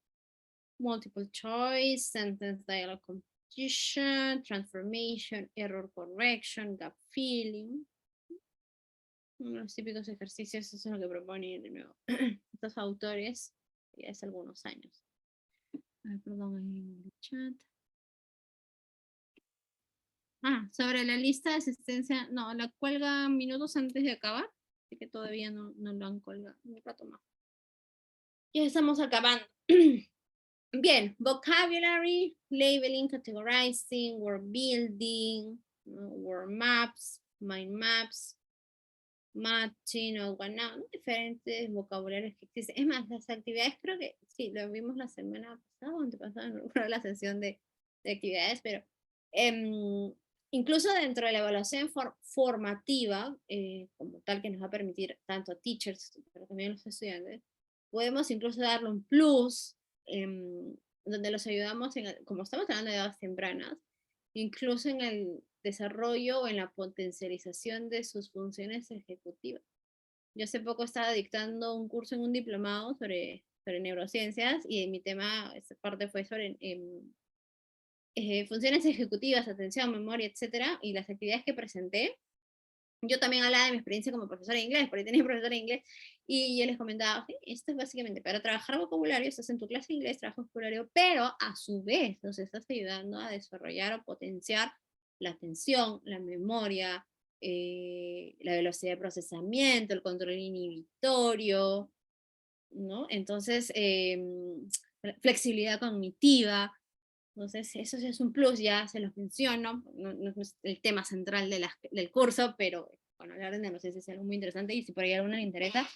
Multiple choice, sentence dialogue competition, transformation, error correction, gap filling. Los típicos ejercicios, eso es lo que proponen de nuevo estos autores ya hace algunos años. Ay, perdón, ahí en el chat. Sobre la lista de asistencia, no, la cuelgan minutos antes de acabar, así que todavía no lo han colgado, un rato más. Ya estamos acabando. Bien, vocabulary, labeling, categorizing, word building, word maps, mind maps, matching, o OneNote, diferentes vocabularios que existen. Es más, las actividades creo que sí, lo vimos la semana pasada o antepasada, no recuerdo la sesión de actividades, pero incluso dentro de la evaluación formativa, como tal que nos va a permitir tanto a teachers, pero también a los estudiantes, podemos incluso darle un plus, donde los ayudamos, como estamos hablando de edades tempranas, incluso en el desarrollo o en la potencialización de sus funciones ejecutivas. Yo hace poco estaba dictando un curso en un diplomado sobre neurociencias y mi tema, esta parte fue sobre funciones ejecutivas, atención, memoria, etcétera, y las actividades que presenté. Yo también hablaba de mi experiencia como profesora de inglés, porque tenía profesora de inglés, y yo les comentaba, sí, esto es básicamente para trabajar vocabulario, estás en tu clase de inglés, trabajas vocabulario, pero a su vez nos estás ayudando a desarrollar o potenciar la atención, la memoria, la velocidad de procesamiento, el control inhibitorio, ¿no? Entonces, flexibilidad cognitiva. Entonces, eso sí es un plus, ya se los menciono, no es el tema central del curso, pero bueno, hablar de neurociencia es algo muy interesante, y si por ahí a alguno le interesa,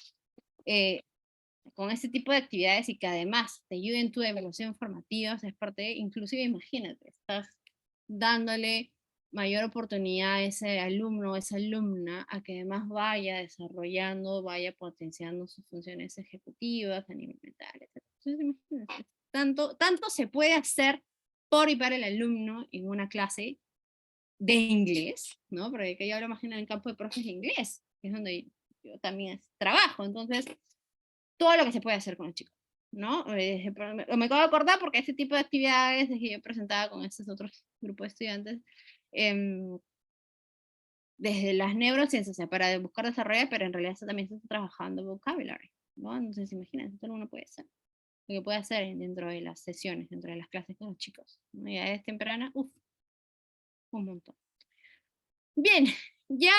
con este tipo de actividades y que además te ayuden en tu evaluación formativa, o sea, es parte de, inclusive imagínate, estás dándole mayor oportunidad a ese alumno o esa alumna a que además vaya desarrollando, vaya potenciando sus funciones ejecutivas a nivel mental, etc. Entonces, imagínate, tanto se puede hacer por y para el alumno en una clase de inglés, ¿no? Porque yo lo imagino en el campo de profes de inglés, que es donde yo también trabajo. Entonces, todo lo que se puede hacer con los chicos, ¿no? Me acabo de acordar porque este tipo de actividades que yo presentaba con estos otros grupos de estudiantes, eh, desde las neurociencias, o sea, para buscar desarrollar, pero en realidad esto también se está trabajando vocabulary, ¿no? Entonces, imagínense, todo uno puede hacer. Lo que puede hacer dentro de las sesiones, dentro de las clases con los chicos, ¿no? Y a edades tempranas, uff, un montón. Bien, ya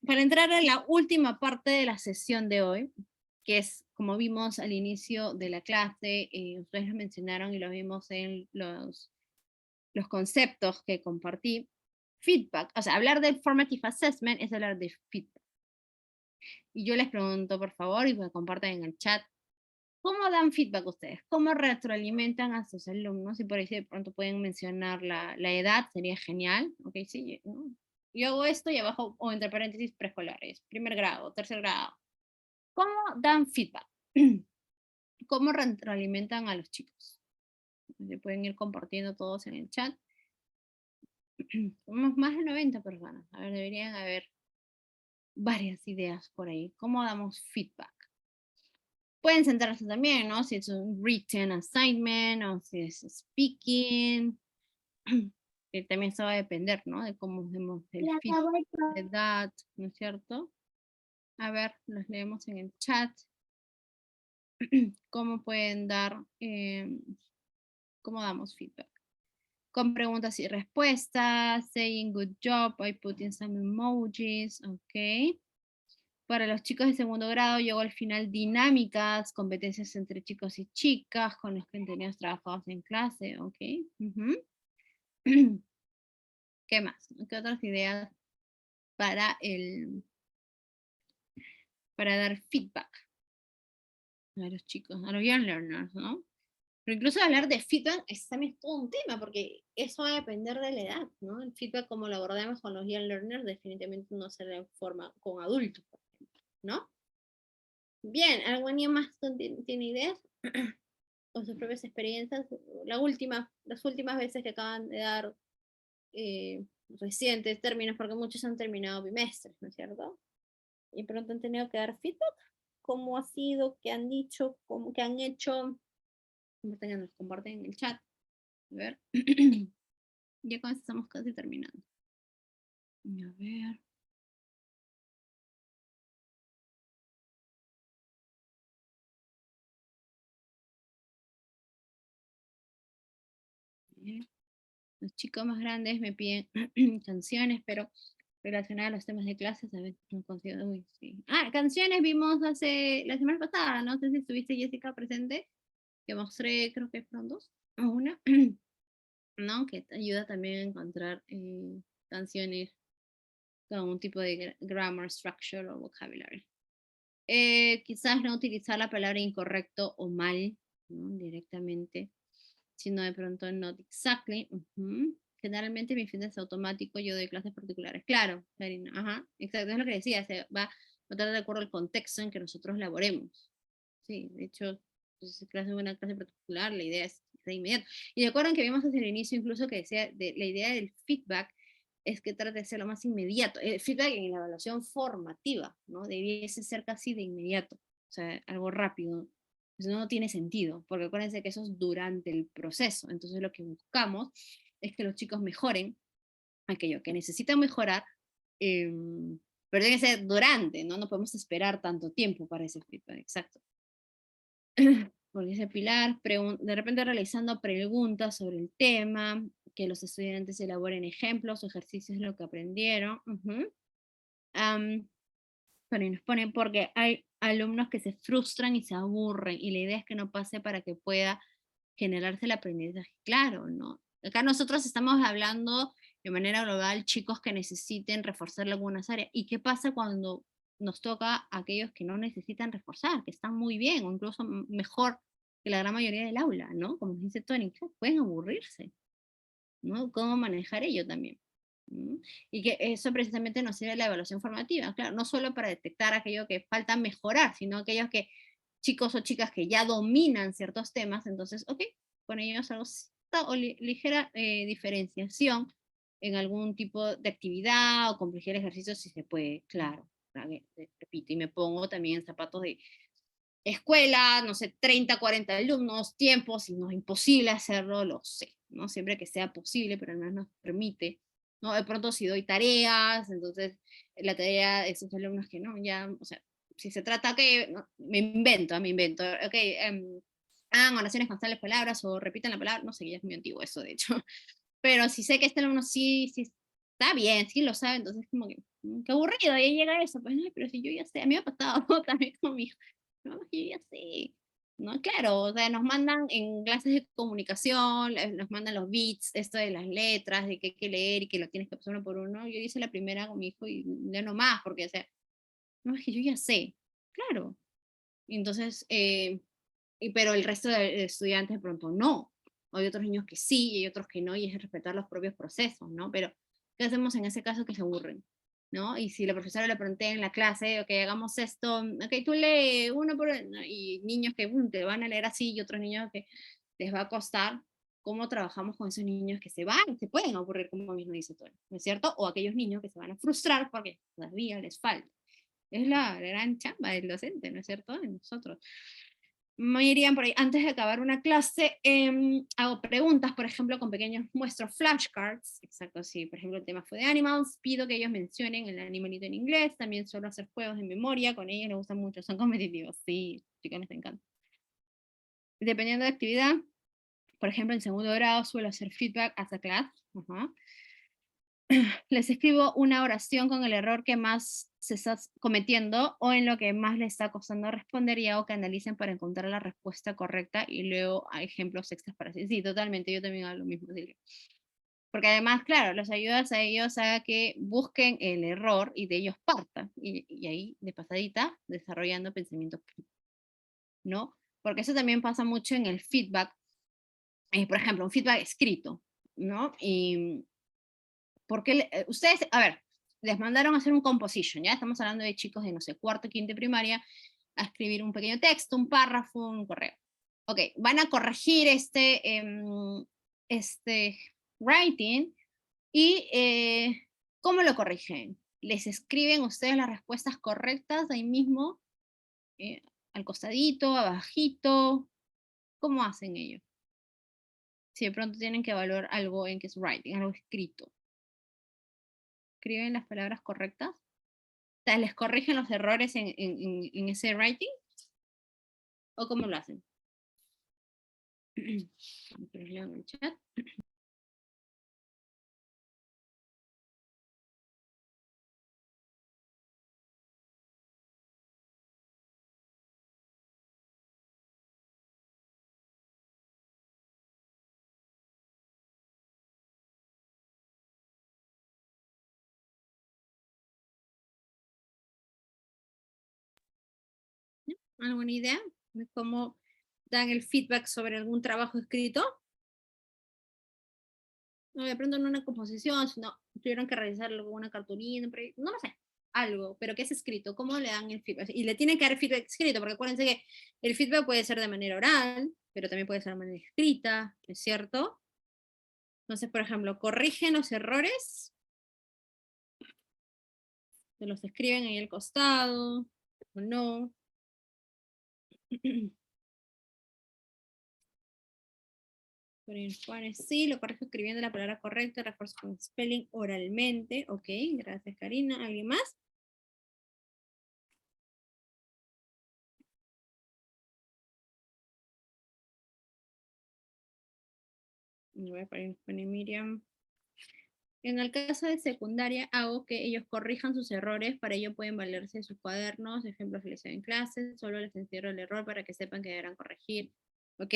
para entrar a la última parte de la sesión de hoy, que es, como vimos al inicio de la clase, ustedes lo mencionaron y lo vimos en los conceptos que compartí, feedback, o sea, hablar del formative assessment es hablar de feedback. Y yo les pregunto, por favor, y me compartan en el chat, ¿cómo dan feedback ustedes? ¿Cómo retroalimentan a sus alumnos? Y por ahí si de pronto pueden mencionar la edad, sería genial. Ok, sí, ¿no? Yo hago esto y abajo, o entre paréntesis, preescolares, primer grado, tercer grado. ¿Cómo dan feedback? ¿Cómo retroalimentan a los chicos? Se pueden ir compartiendo todos en el chat. Somos más de 90 personas. A ver, deberían haber varias ideas por ahí. ¿Cómo damos feedback? Pueden centrarse también, ¿no? Si es un written assignment o si es speaking. Que también eso va a depender, ¿no? De cómo demos el feedback, de edad, ¿no es cierto? A ver, los leemos en el chat. ¿Cómo pueden dar, cómo damos feedback? Con preguntas y respuestas, saying good job by putting some emojis, ok. Para los chicos de segundo grado llegó al final dinámicas, competencias entre chicos y chicas, con los que teníamos trabajados en clase, ok. ¿Qué más? ¿Qué otras ideas para para dar feedback a los chicos, a los young learners, ¿no? Pero incluso hablar de feedback es también todo un tema, porque eso va a depender de la edad, ¿no? El feedback, como lo abordamos con los young learners, definitivamente no se da en forma con adultos, por ejemplo, ¿no? Bien, ¿alguien más tiene ideas? Con sus propias experiencias. Las últimas veces que acaban de dar recientes términos, porque muchos han terminado bimestres, ¿no es cierto? Y pronto han tenido que dar feedback. ¿Cómo ha sido? ¿Qué han dicho? ¿Qué han hecho? Nos comparten en el chat. A ver. Ya con esto estamos casi terminando. A ver. Los chicos más grandes me piden canciones, pero relacionadas a los temas de clases, a veces no consigo. Uy, sí. Ah, canciones vimos hace la semana pasada, no sé si estuviste, Jessica, presente, que mostré, creo que fueron dos, o una, ¿no? Que te ayuda también a encontrar canciones con un tipo de grammar, structure o vocabulary. Quizás no utilizar la palabra incorrecto o mal, ¿no? Directamente, sino de pronto not exactly. Generalmente mi feedback es automático, yo doy clases particulares. Claro, Karina, ajá, exacto, es lo que decía, se va a estar de acuerdo al contexto en que nosotros laboremos. Sí, de hecho, pues, si clase una clase particular, la idea es de inmediato. Y de acuerdo en que vimos desde el inicio incluso que decía, la idea del feedback es que trate de ser lo más inmediato. El feedback en la evaluación formativa, ¿no? Debiese ser casi de inmediato, o sea, algo rápido. Eso no tiene sentido, porque acuérdense que eso es durante el proceso. Entonces lo que buscamos es que los chicos mejoren aquello que necesitan mejorar, eh, pero tiene que ser durante, ¿no? No podemos esperar tanto tiempo para ese feedback, exacto. Porque dice Pilar, de repente realizando preguntas sobre el tema, que los estudiantes elaboren ejemplos o ejercicios de lo que aprendieron. Pero nos ponen porque hay alumnos que se frustran y se aburren, y la idea es que no pase para que pueda generarse el aprendizaje. Claro, ¿no? Acá nosotros estamos hablando de manera global, chicos que necesiten reforzar algunas áreas. ¿Y qué pasa cuando nos toca a aquellos que no necesitan reforzar, que están muy bien, o incluso mejor que la gran mayoría del aula, ¿no? Como dice Tony, pueden aburrirse, ¿no? ¿Cómo manejar ello también? ¿No? Y que eso precisamente nos sirve la evaluación formativa, claro, no solo para detectar aquello que falta mejorar, sino aquellos que, chicos o chicas que ya dominan ciertos temas, entonces, ok, con ellos hago o ligera diferenciación en algún tipo de actividad o complejar ejercicio si se puede, claro, repito, y me pongo también en zapatos de escuela, no sé, 30, 40 alumnos, tiempos, y no es imposible hacerlo, lo sé, ¿no? Siempre que sea posible, pero al menos nos permite, ¿no? De pronto si doy tareas, entonces la tarea de esos alumnos que no, ya, o sea, si se trata que, no, me invento, ok, hagan oraciones con tales palabras o repitan la palabra, no sé, ya es muy antiguo eso, de hecho, pero si sé que este alumno sí, sí está bien, sí lo sabe, entonces como que, qué aburrido, ahí llega eso, pues, no, pero si yo ya sé, a mí me ha pasado también con mi hijo, no, yo ya sé, no, claro, o sea, nos mandan en clases de comunicación, nos mandan los beats, esto de las letras, de que hay que leer y que lo tienes que pasar uno por uno, yo hice la primera con mi hijo y ya no más, porque, o sea, no, es que yo ya sé, claro, y entonces, pero el resto de estudiantes de pronto no. Hay otros niños que sí y hay otros que no, y es respetar los propios procesos, ¿no? Pero, ¿qué hacemos en ese caso que se aburren? ¿No? Y si la profesora le pregunté en la clase, ok, hagamos esto, ok, tú lee uno por uno, y niños que te van a leer así y otros niños que les va a costar, ¿cómo trabajamos con esos niños que se pueden aburrir, como mismo dice Tony, ¿no es cierto? O aquellos niños que se van a frustrar porque todavía les falta. Es la gran chamba del docente, ¿no es cierto? De nosotros. Me irían por ahí, antes de acabar una clase, hago preguntas, por ejemplo, con pequeños muestros flashcards, exacto, sí, por ejemplo, el tema fue de animals, pido que ellos mencionen el animalito en inglés, también suelo hacer juegos de memoria, con ellos les gustan mucho, son competitivos, sí, chicos, les encanta. Dependiendo de la actividad, por ejemplo, en segundo grado suelo hacer feedback as a class, les escribo una oración con el error que más se está cometiendo o en lo que más les está costando responder y hago que analicen para encontrar la respuesta correcta y luego hay ejemplos extras para decir. Sí, totalmente, yo también hago lo mismo, Silvia. Porque además, claro, los ayudas a ellos a que busquen el error y de ellos partan. Y ahí, de pasadita, desarrollando pensamiento crítico, ¿no? Porque eso también pasa mucho en el feedback. Por ejemplo, un feedback escrito, ¿no? Y porque ustedes, a ver, les mandaron a hacer un composition, ya estamos hablando de chicos de, no sé, cuarto, quinto de primaria, a escribir un pequeño texto, un párrafo, un correo. Ok, van a corregir este writing y ¿cómo lo corrigen? ¿Les escriben ustedes las respuestas correctas ahí mismo, eh, al costadito, abajito? ¿Cómo hacen ellos? Si de pronto tienen que evaluar algo en que es writing, algo escrito. ¿Escriben las palabras correctas? Sea, ¿les corrigen los errores en ese writing? ¿O cómo lo hacen? Leo en el chat. ¿Alguna idea de cómo dan el feedback sobre algún trabajo escrito? No, de pronto no una composición, sino tuvieron que realizarlo con una cartulina, no lo sé, algo, pero ¿qué es escrito? ¿Cómo le dan el feedback? Y le tienen que dar feedback escrito, porque acuérdense que el feedback puede ser de manera oral, pero también puede ser de manera escrita, ¿es cierto? Entonces, por ejemplo, corrigen los errores, se los escriben ahí al costado, o no. Juanes, sí, lo corrijo escribiendo la palabra correcta, refuerzo con spelling oralmente. Ok, gracias Karina. ¿Alguien más? Voy a poner Miriam. En el caso de secundaria, hago que ellos corrijan sus errores, para ello pueden valerse de sus cuadernos, ejemplos que les doy en clase, solo les encierro el error para que sepan que deberán corregir, ¿ok?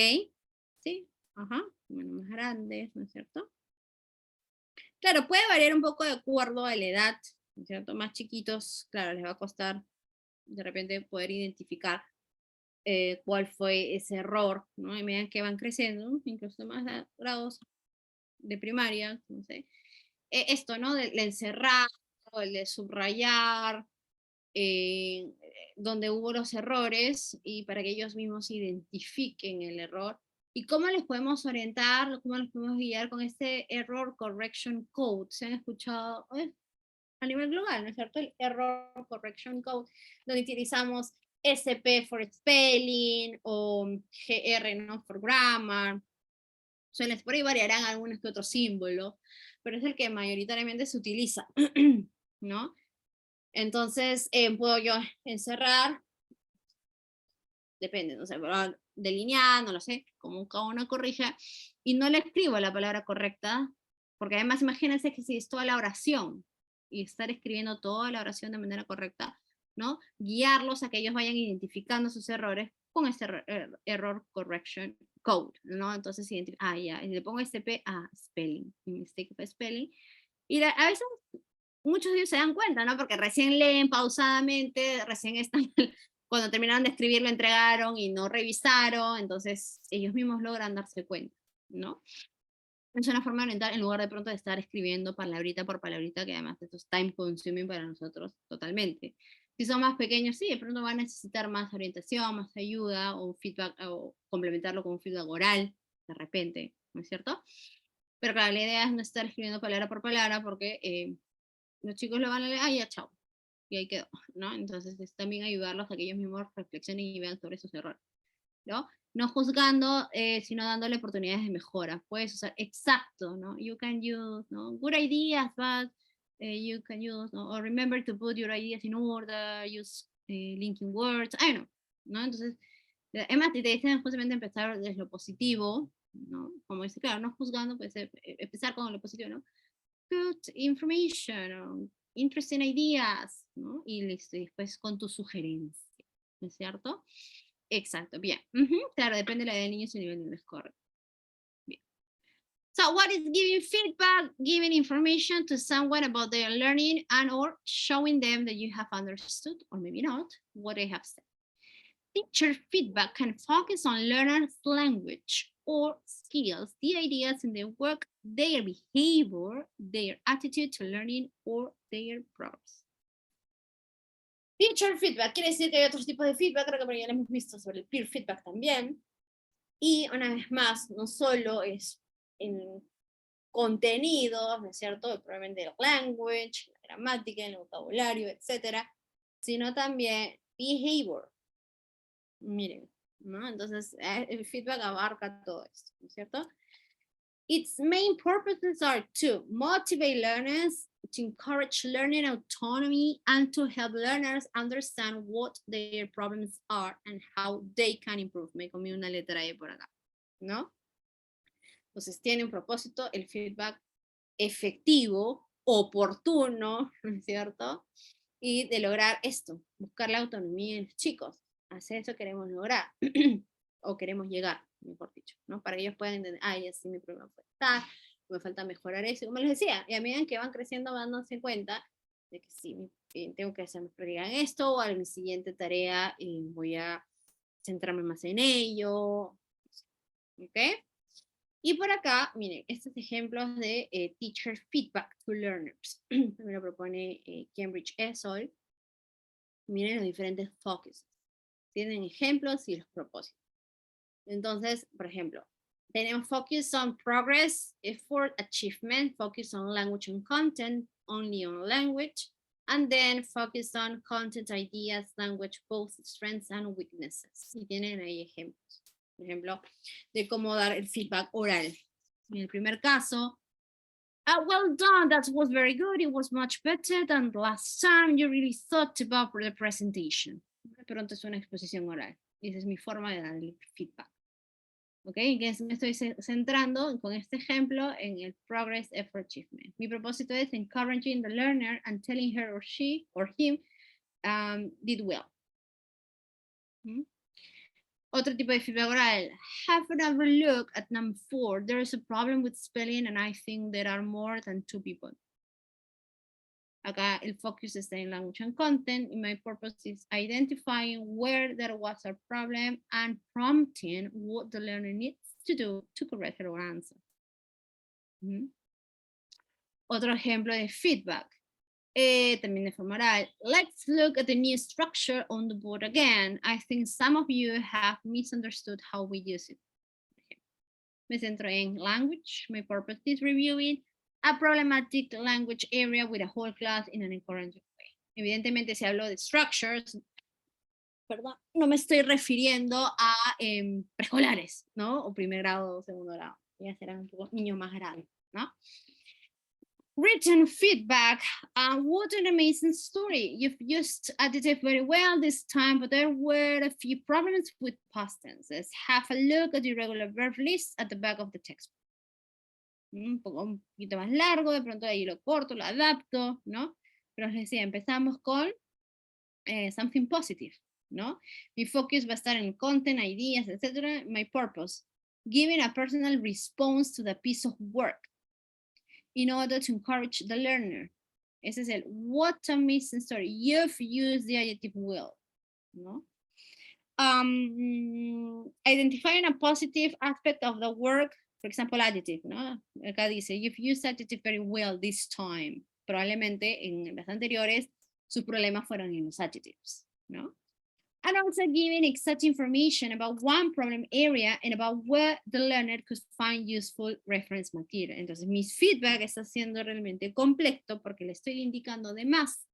Sí, ajá, bueno, más grandes, ¿no es cierto? Claro, puede variar un poco de acuerdo a la edad, ¿no es cierto? Más chiquitos, claro, les va a costar de repente poder identificar cuál fue ese error, ¿no? Y medida que van creciendo, incluso más grados de primaria, no sé, esto, ¿no? Del encerrar, el de subrayar, eh, donde hubo los errores y para que ellos mismos identifiquen el error. ¿Y cómo les podemos orientar, cómo les podemos guiar con este Error Correction Code? ¿Se han escuchado a nivel global, ¿no es cierto? El Error Correction Code, donde utilizamos SP for Spelling o GR, ¿no? For Grammar. Por ahí variarán algunos que otros símbolos, pero es el que mayoritariamente se utiliza, ¿no? Entonces, puedo yo encerrar, depende, no sé, pero delinear, no lo sé, como cada uno corrija, y no le escribo la palabra correcta, porque además imagínense que si es toda la oración, y estar escribiendo toda la oración de manera correcta, ¿no? Guiarlos a que ellos vayan identificando sus errores con este error correction code, ¿no? Entonces, ya, y le pongo SP a spelling, mistake of spelling, y a veces muchos de ellos se dan cuenta, ¿no? Porque recién leen pausadamente, recién están, cuando terminaron de escribir lo entregaron y no revisaron, entonces ellos mismos logran darse cuenta, ¿no? Es una forma de orientar en lugar de pronto de estar escribiendo palabrita por palabrita, que además esto es time consuming para nosotros totalmente. Si son más pequeños, sí, de pronto van a necesitar más orientación, más ayuda, o feedback, o complementarlo con un feedback oral, de repente, ¿no es cierto? Pero claro, la idea es no estar escribiendo palabra por palabra, porque los chicos lo van a leer, ya, chao, y ahí quedó, ¿no? Entonces es también ayudarlos a que ellos mismos reflexionen y vean sobre sus errores, ¿no? No juzgando, sino dándole oportunidades de mejora. Puedes usar exacto, ¿no? You can use, ¿no? Good ideas, but you can use, ¿no? Or remember to put your ideas in order, use linking words, I don't know, ¿no? Entonces, además te dicen justamente empezar desde lo positivo, ¿no? Como dice, claro, no juzgando, pues empezar con lo positivo, ¿no? Good information, interesting ideas, ¿no? Y listo, y después con tu sugerencia, ¿no es cierto? Exacto, bien. Claro, depende de la edad del niño y su nivel de inglés, correcto. Bien. So, what is giving feedback? Giving information to someone about their learning and or showing them that you have understood, or maybe not, what they have said. Teacher feedback can focus on learners' language or skills, the ideas in their work, their behavior, their attitude to learning, or their progress. Teacher feedback quiere decir que hay otros tipos de feedback, creo que ya lo hemos visto sobre el peer feedback también. Y una vez más, no solo es en contenidos, ¿no es cierto? Probablemente el language, la gramática, el vocabulario, etcétera, sino también behavior. Miren, ¿no? Entonces, el feedback abarca todo esto, ¿no es cierto? Its main purposes are to motivate learners, to encourage learning autonomy, and to help learners understand what their problems are and how they can improve. Me comí una letra E por acá, ¿no? Entonces, tiene un propósito el feedback efectivo, oportuno, ¿no es cierto? Y de lograr esto, buscar la autonomía en los chicos. Hacia eso queremos lograr, o queremos llegar, mejor dicho, ¿no? Para que ellos puedan entender, ya sí, mi problema fue tal, me falta mejorar eso, como les decía, y a medida que van creciendo van dándose cuenta de que sí, tengo que hacer más prioridad en esto, o a mi siguiente tarea voy a centrarme más en ello, ¿ok? Y por acá, miren, estos ejemplos de teacher feedback to learners. Me lo propone Cambridge ESOL. Miren los diferentes focuses. Tienen ejemplos y los propósitos. Entonces, por ejemplo, tenemos focus on progress, effort, achievement, focus on language and content, only on language, and then focus on content, ideas, language, both strengths and weaknesses. Y tienen ahí ejemplos. Por ejemplo, de cómo dar el feedback oral. En el primer caso, well done, that was very good, it was much better than the last time you really thought about the presentation. De pronto es una exposición oral. Y esa es mi forma de dar el feedback. ¿Ok? Que me estoy centrando con este ejemplo en el progress effort achievement. Mi propósito es encouraging the learner and telling her or she or him did well. ¿Mm? Otro tipo de feedback oral. Have another look at number 4. There is a problem with spelling and I think there are more than 2 people. Acá el focus está en language and content. My purpose is identifying where there was a problem and prompting what the learner needs to do to correct her answer. Otro ejemplo de feedback. También de forma oral. Let's look at the new structure on the board again. I think some of you have misunderstood how we use it. Me centro en language. My purpose is reviewing a problematic language area with a whole class in an encouraging way. Evidentemente, si hablo de structures, perdón, no me estoy refiriendo a preescolares, ¿no? O primer grado o segundo grado. Ya serán un poco niños más grandes, ¿no? Written feedback. What an amazing story. You've used adjective very well this time, but there were a few problems with past tenses. Have a look at the irregular verb list at the back of the textbook. Un poquito más largo, de pronto ahí lo corto, lo adapto, ¿no? Pero les decía, empezamos con something positive, ¿no? Mi focus va a estar en content, ideas, etc. My purpose, giving a personal response to the piece of work in order to encourage the learner. Ese es el what a amazing story. You've used the adjective well, ¿no? Identifying a positive aspect of the work, for example, adjective, ¿no? Acá dice, you've used adjective very well this time. Probablemente en las anteriores sus problemas fueron en los adjectives, ¿no? And also giving exact information about one problem area and about where the learner could find useful reference material. Entonces, mi feedback está siendo realmente completo porque le estoy indicando de más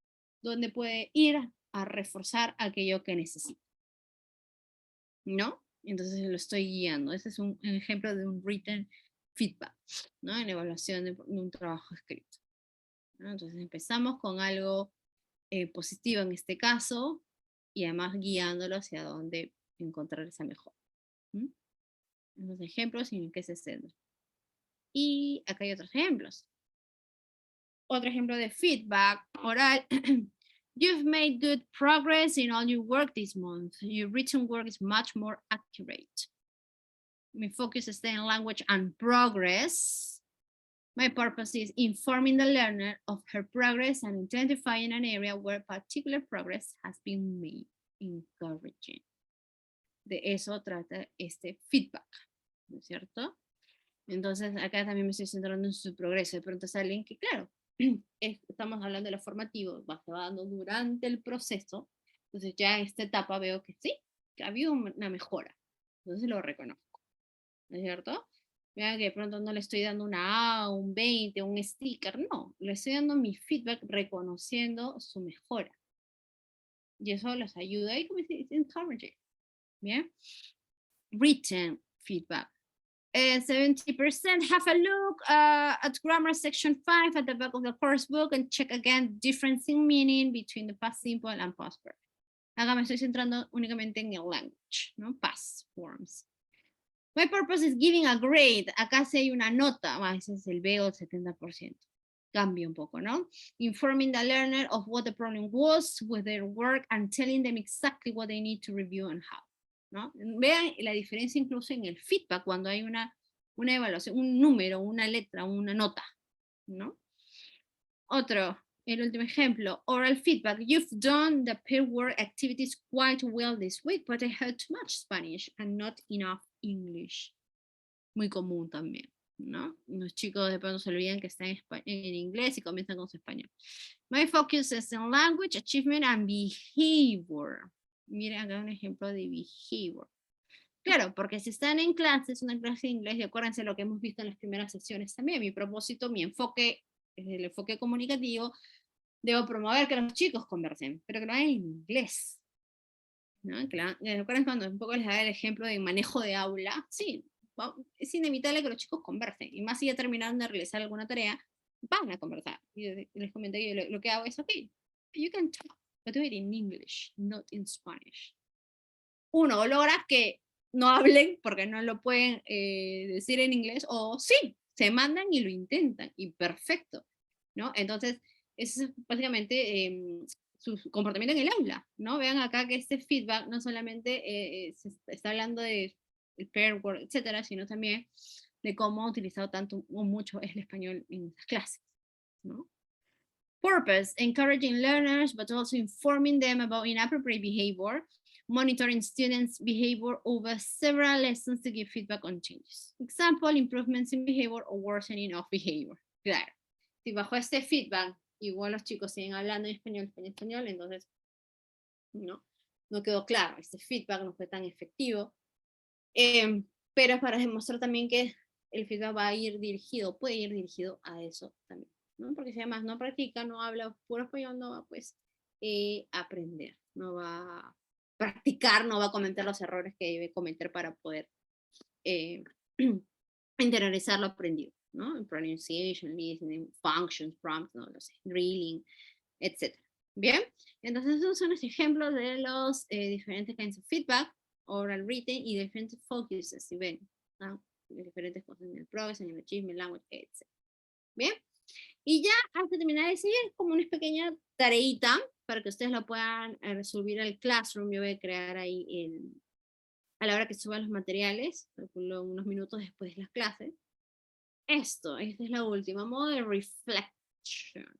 dónde puede ir a reforzar aquello que necesita, ¿no? Entonces lo estoy guiando. Este es un ejemplo de un written feedback, ¿no? En evaluación de un trabajo escrito, ¿no? Entonces empezamos con algo positivo en este caso, y además guiándolo hacia dónde encontrar esa mejora. Los ejemplos en qué se centra. Y acá hay otros ejemplos. Otro ejemplo de feedback oral. You've made good progress in all your work this month. Your written work is much more accurate. My focus is in language and progress. My purpose is informing the learner of her progress and identifying an area where particular progress has been made. Encouraging. De eso trata este feedback, ¿no es cierto? Entonces, acá también me estoy centrando en su progreso. De pronto es alguien que, claro, estamos hablando de lo formativo, se va dando durante el proceso. Entonces, ya en esta etapa veo que sí, que ha habido una mejora. Entonces, lo reconozco, ¿no es cierto? Vean que de pronto no le estoy dando una A, un 20, un sticker, no, le estoy dando mi feedback reconociendo su mejora. Y eso los ayuda y como dice, encouraging. Bien. Written feedback. 70% have a look at grammar section 5 at the back of the course book and check again difference in meaning between the past simple and past perfect. Acá me estoy centrando únicamente en el language, ¿no? Past forms. My purpose is giving a grade. Acá sí hay una nota, ese es el B o el 70%. Cambia un poco, ¿no? Informing the learner of what the problem was with their work and telling them exactly what they need to review and how, ¿no? Vean la diferencia incluso en el feedback cuando hay una evaluación, un número, una letra, una nota, ¿no? Otro, el último ejemplo, oral feedback. You've done the peer work activities quite well this week, but I heard too much Spanish and not enough English. Muy común también, ¿no? Los chicos de pronto se olvidan que están en inglés y comienzan con su español. My focus is on language, achievement, and behavior. Miren acá un ejemplo de behavior. Claro, porque si están en clases, una clase de inglés, y acuérdense lo que hemos visto en las primeras sesiones también, mi propósito, mi enfoque, desde el enfoque comunicativo, debo promover que los chicos conversen, pero que lo hagan en inglés, ¿no? ¿Recuerdan cuando un poco les da el ejemplo de manejo de aula? Sí, es inevitable que los chicos conversen, y más si ya terminaron de realizar alguna tarea, van a conversar. Y les comenté que lo que hago es, ok, you can talk, but do it in English, not in Spanish. Uno, logra que no hablen porque no lo pueden decir en inglés, o sí, se mandan y lo intentan, y perfecto, ¿no? Entonces, eso es básicamente su comportamiento en el aula, ¿no? Vean acá que este feedback no solamente se está hablando de el pair work, etcétera, sino también de cómo ha utilizado tanto o mucho el español en las clases, ¿no? Purpose, encouraging learners, but also informing them about inappropriate behavior, monitoring students' behavior over several lessons to give feedback on changes. Example, improvements in behavior or worsening of behavior. Claro, si bajo este feedback, igual los chicos siguen hablando en español, entonces no quedó claro, este feedback no fue tan efectivo. Pero para demostrar también que el feedback va a ir dirigido, puede ir dirigido a eso también, ¿no? Porque si además no practica, no habla puro español, no va pues aprender, no va a practicar, no va a cometer los errores que debe cometer para poder interiorizar lo aprendido, ¿no? Pronunciation, listening, functions, prompts, no lo sé, drilling, etc. Bien, entonces esos son los ejemplos de los diferentes kinds of feedback, oral, written y diferentes focuses, si ven, ¿no? Diferentes cosas en el progress, en el achievement, language, etc. Bien, y ya hasta terminar ese día es como una pequeña tareita para que ustedes lo puedan resolver al Classroom. Yo voy a crear ahí a la hora que suban los materiales, unos minutos después de las clases. Esta es la última, modo de reflection.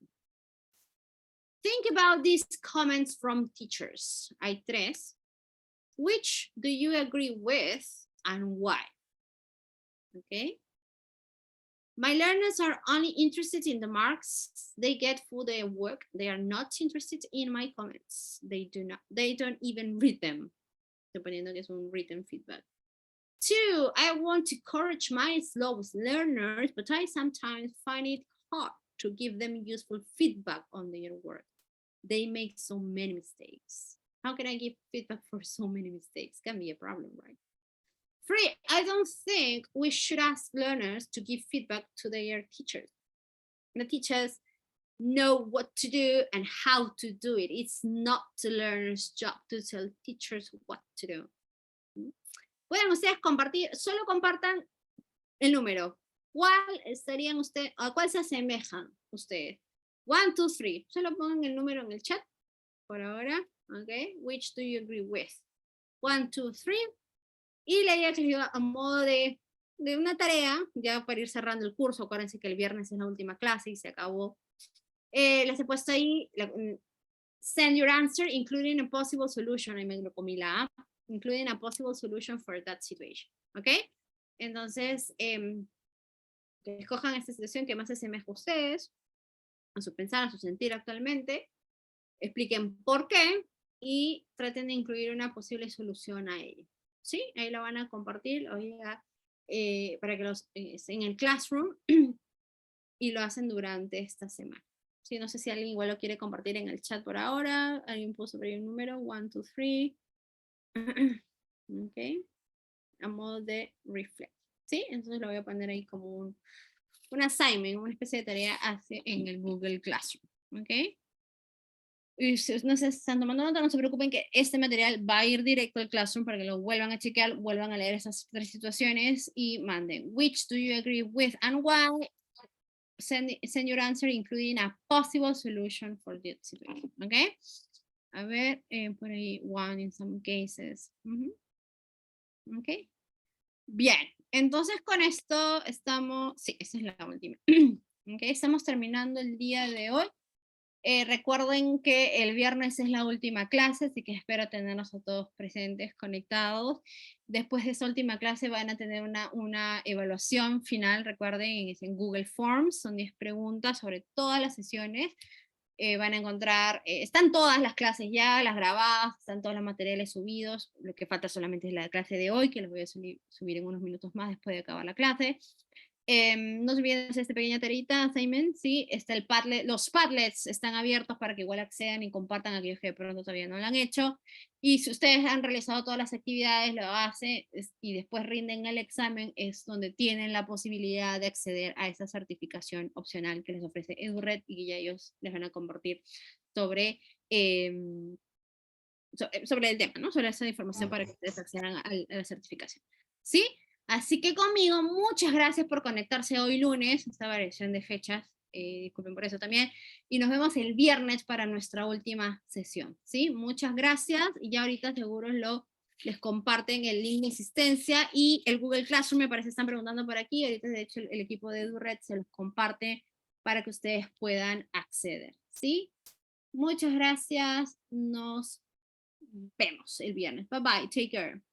Think about these comments from teachers. Hay 3. Which do you agree with and why? Okay. My learners are only interested in the marks they get for their work. They are not interested in my comments. They don't even read them. Suponiendo que es un written feedback. 2, I want to encourage my slowest learners, but I sometimes find it hard to give them useful feedback on their work. They make so many mistakes. How can I give feedback for so many mistakes? Can be a problem, right? 3, I don't think we should ask learners to give feedback to their teachers. The teachers know what to do and how to do it. It's not the learner's job to tell teachers what to do. Pueden ustedes compartir, solo compartan el número. ¿A cuál se asemejan ustedes? 1, 2, 3. Solo pongan el número en el chat por ahora. Okay. Which do you agree with? 1, 2, 3. Y la idea que les digo a modo de una tarea, ya para ir cerrando el curso. Acuérdense que el viernes es la última clase y se acabó. Les he puesto ahí, send your answer, including a possible solution. Ahí me lo comí la A. Including a possible solution for that situation. ¿Ok? Entonces, que escojan esta situación que más se asemeja a ustedes, a su pensar, a su sentir actualmente, expliquen por qué y traten de incluir una posible solución a ello. ¿Sí? Ahí lo van a compartir para que los en el Classroom y lo hacen durante esta semana. Sí, no sé si alguien igual lo quiere compartir en el chat por ahora. Alguien puso por ahí un número, 1, 2, 3. Ok, a modo de reflect, ¿sí? Entonces lo voy a poner ahí como un assignment, una especie de tarea en el Google Classroom, ¿ok? Y si no se están tomando nota, no se preocupen que este material va a ir directo al Classroom para que lo vuelvan a chequear, vuelvan a leer esas 3 situaciones y manden. Which do you agree with and why? Send your answer including a possible solution for that situation, ¿ok? A ver, por ahí, 1 in some cases. Ok. Bien, entonces con esto estamos, sí, esa es la última. Okay, estamos terminando el día de hoy. Recuerden que el viernes es la última clase, así que espero tenerlos a todos presentes, conectados. Después de esa última clase van a tener una evaluación final, recuerden, es en Google Forms, son 10 preguntas sobre todas las sesiones. Van a encontrar, están todas las clases ya, las grabadas, están todos los materiales subidos, lo que falta solamente es la clase de hoy, que los voy a subir en unos minutos más después de acabar la clase. No se olviden de hacer esta pequeña tarita, assignment, ¿sí? Está el Padlet, los Padlets están abiertos para que igual accedan y compartan a aquellos que de pronto todavía no lo han hecho. Y si ustedes han realizado todas las actividades, lo hacen y después rinden el examen, es donde tienen la posibilidad de acceder a esa certificación opcional que les ofrece EduRed y que ya ellos les van a compartir sobre sobre el tema, ¿no? Sobre esa información para que ustedes accedan a la certificación. ¿Sí? Así que conmigo, muchas gracias por conectarse hoy lunes, esta variación de fechas, disculpen por eso también, y nos vemos el viernes para nuestra última sesión, ¿sí? Muchas gracias, y ya ahorita seguro les comparten el link de asistencia, y el Google Classroom, me parece, están preguntando por aquí, ahorita de hecho el equipo de EduRed se los comparte para que ustedes puedan acceder, ¿sí? Muchas gracias, nos vemos el viernes. Bye bye, take care.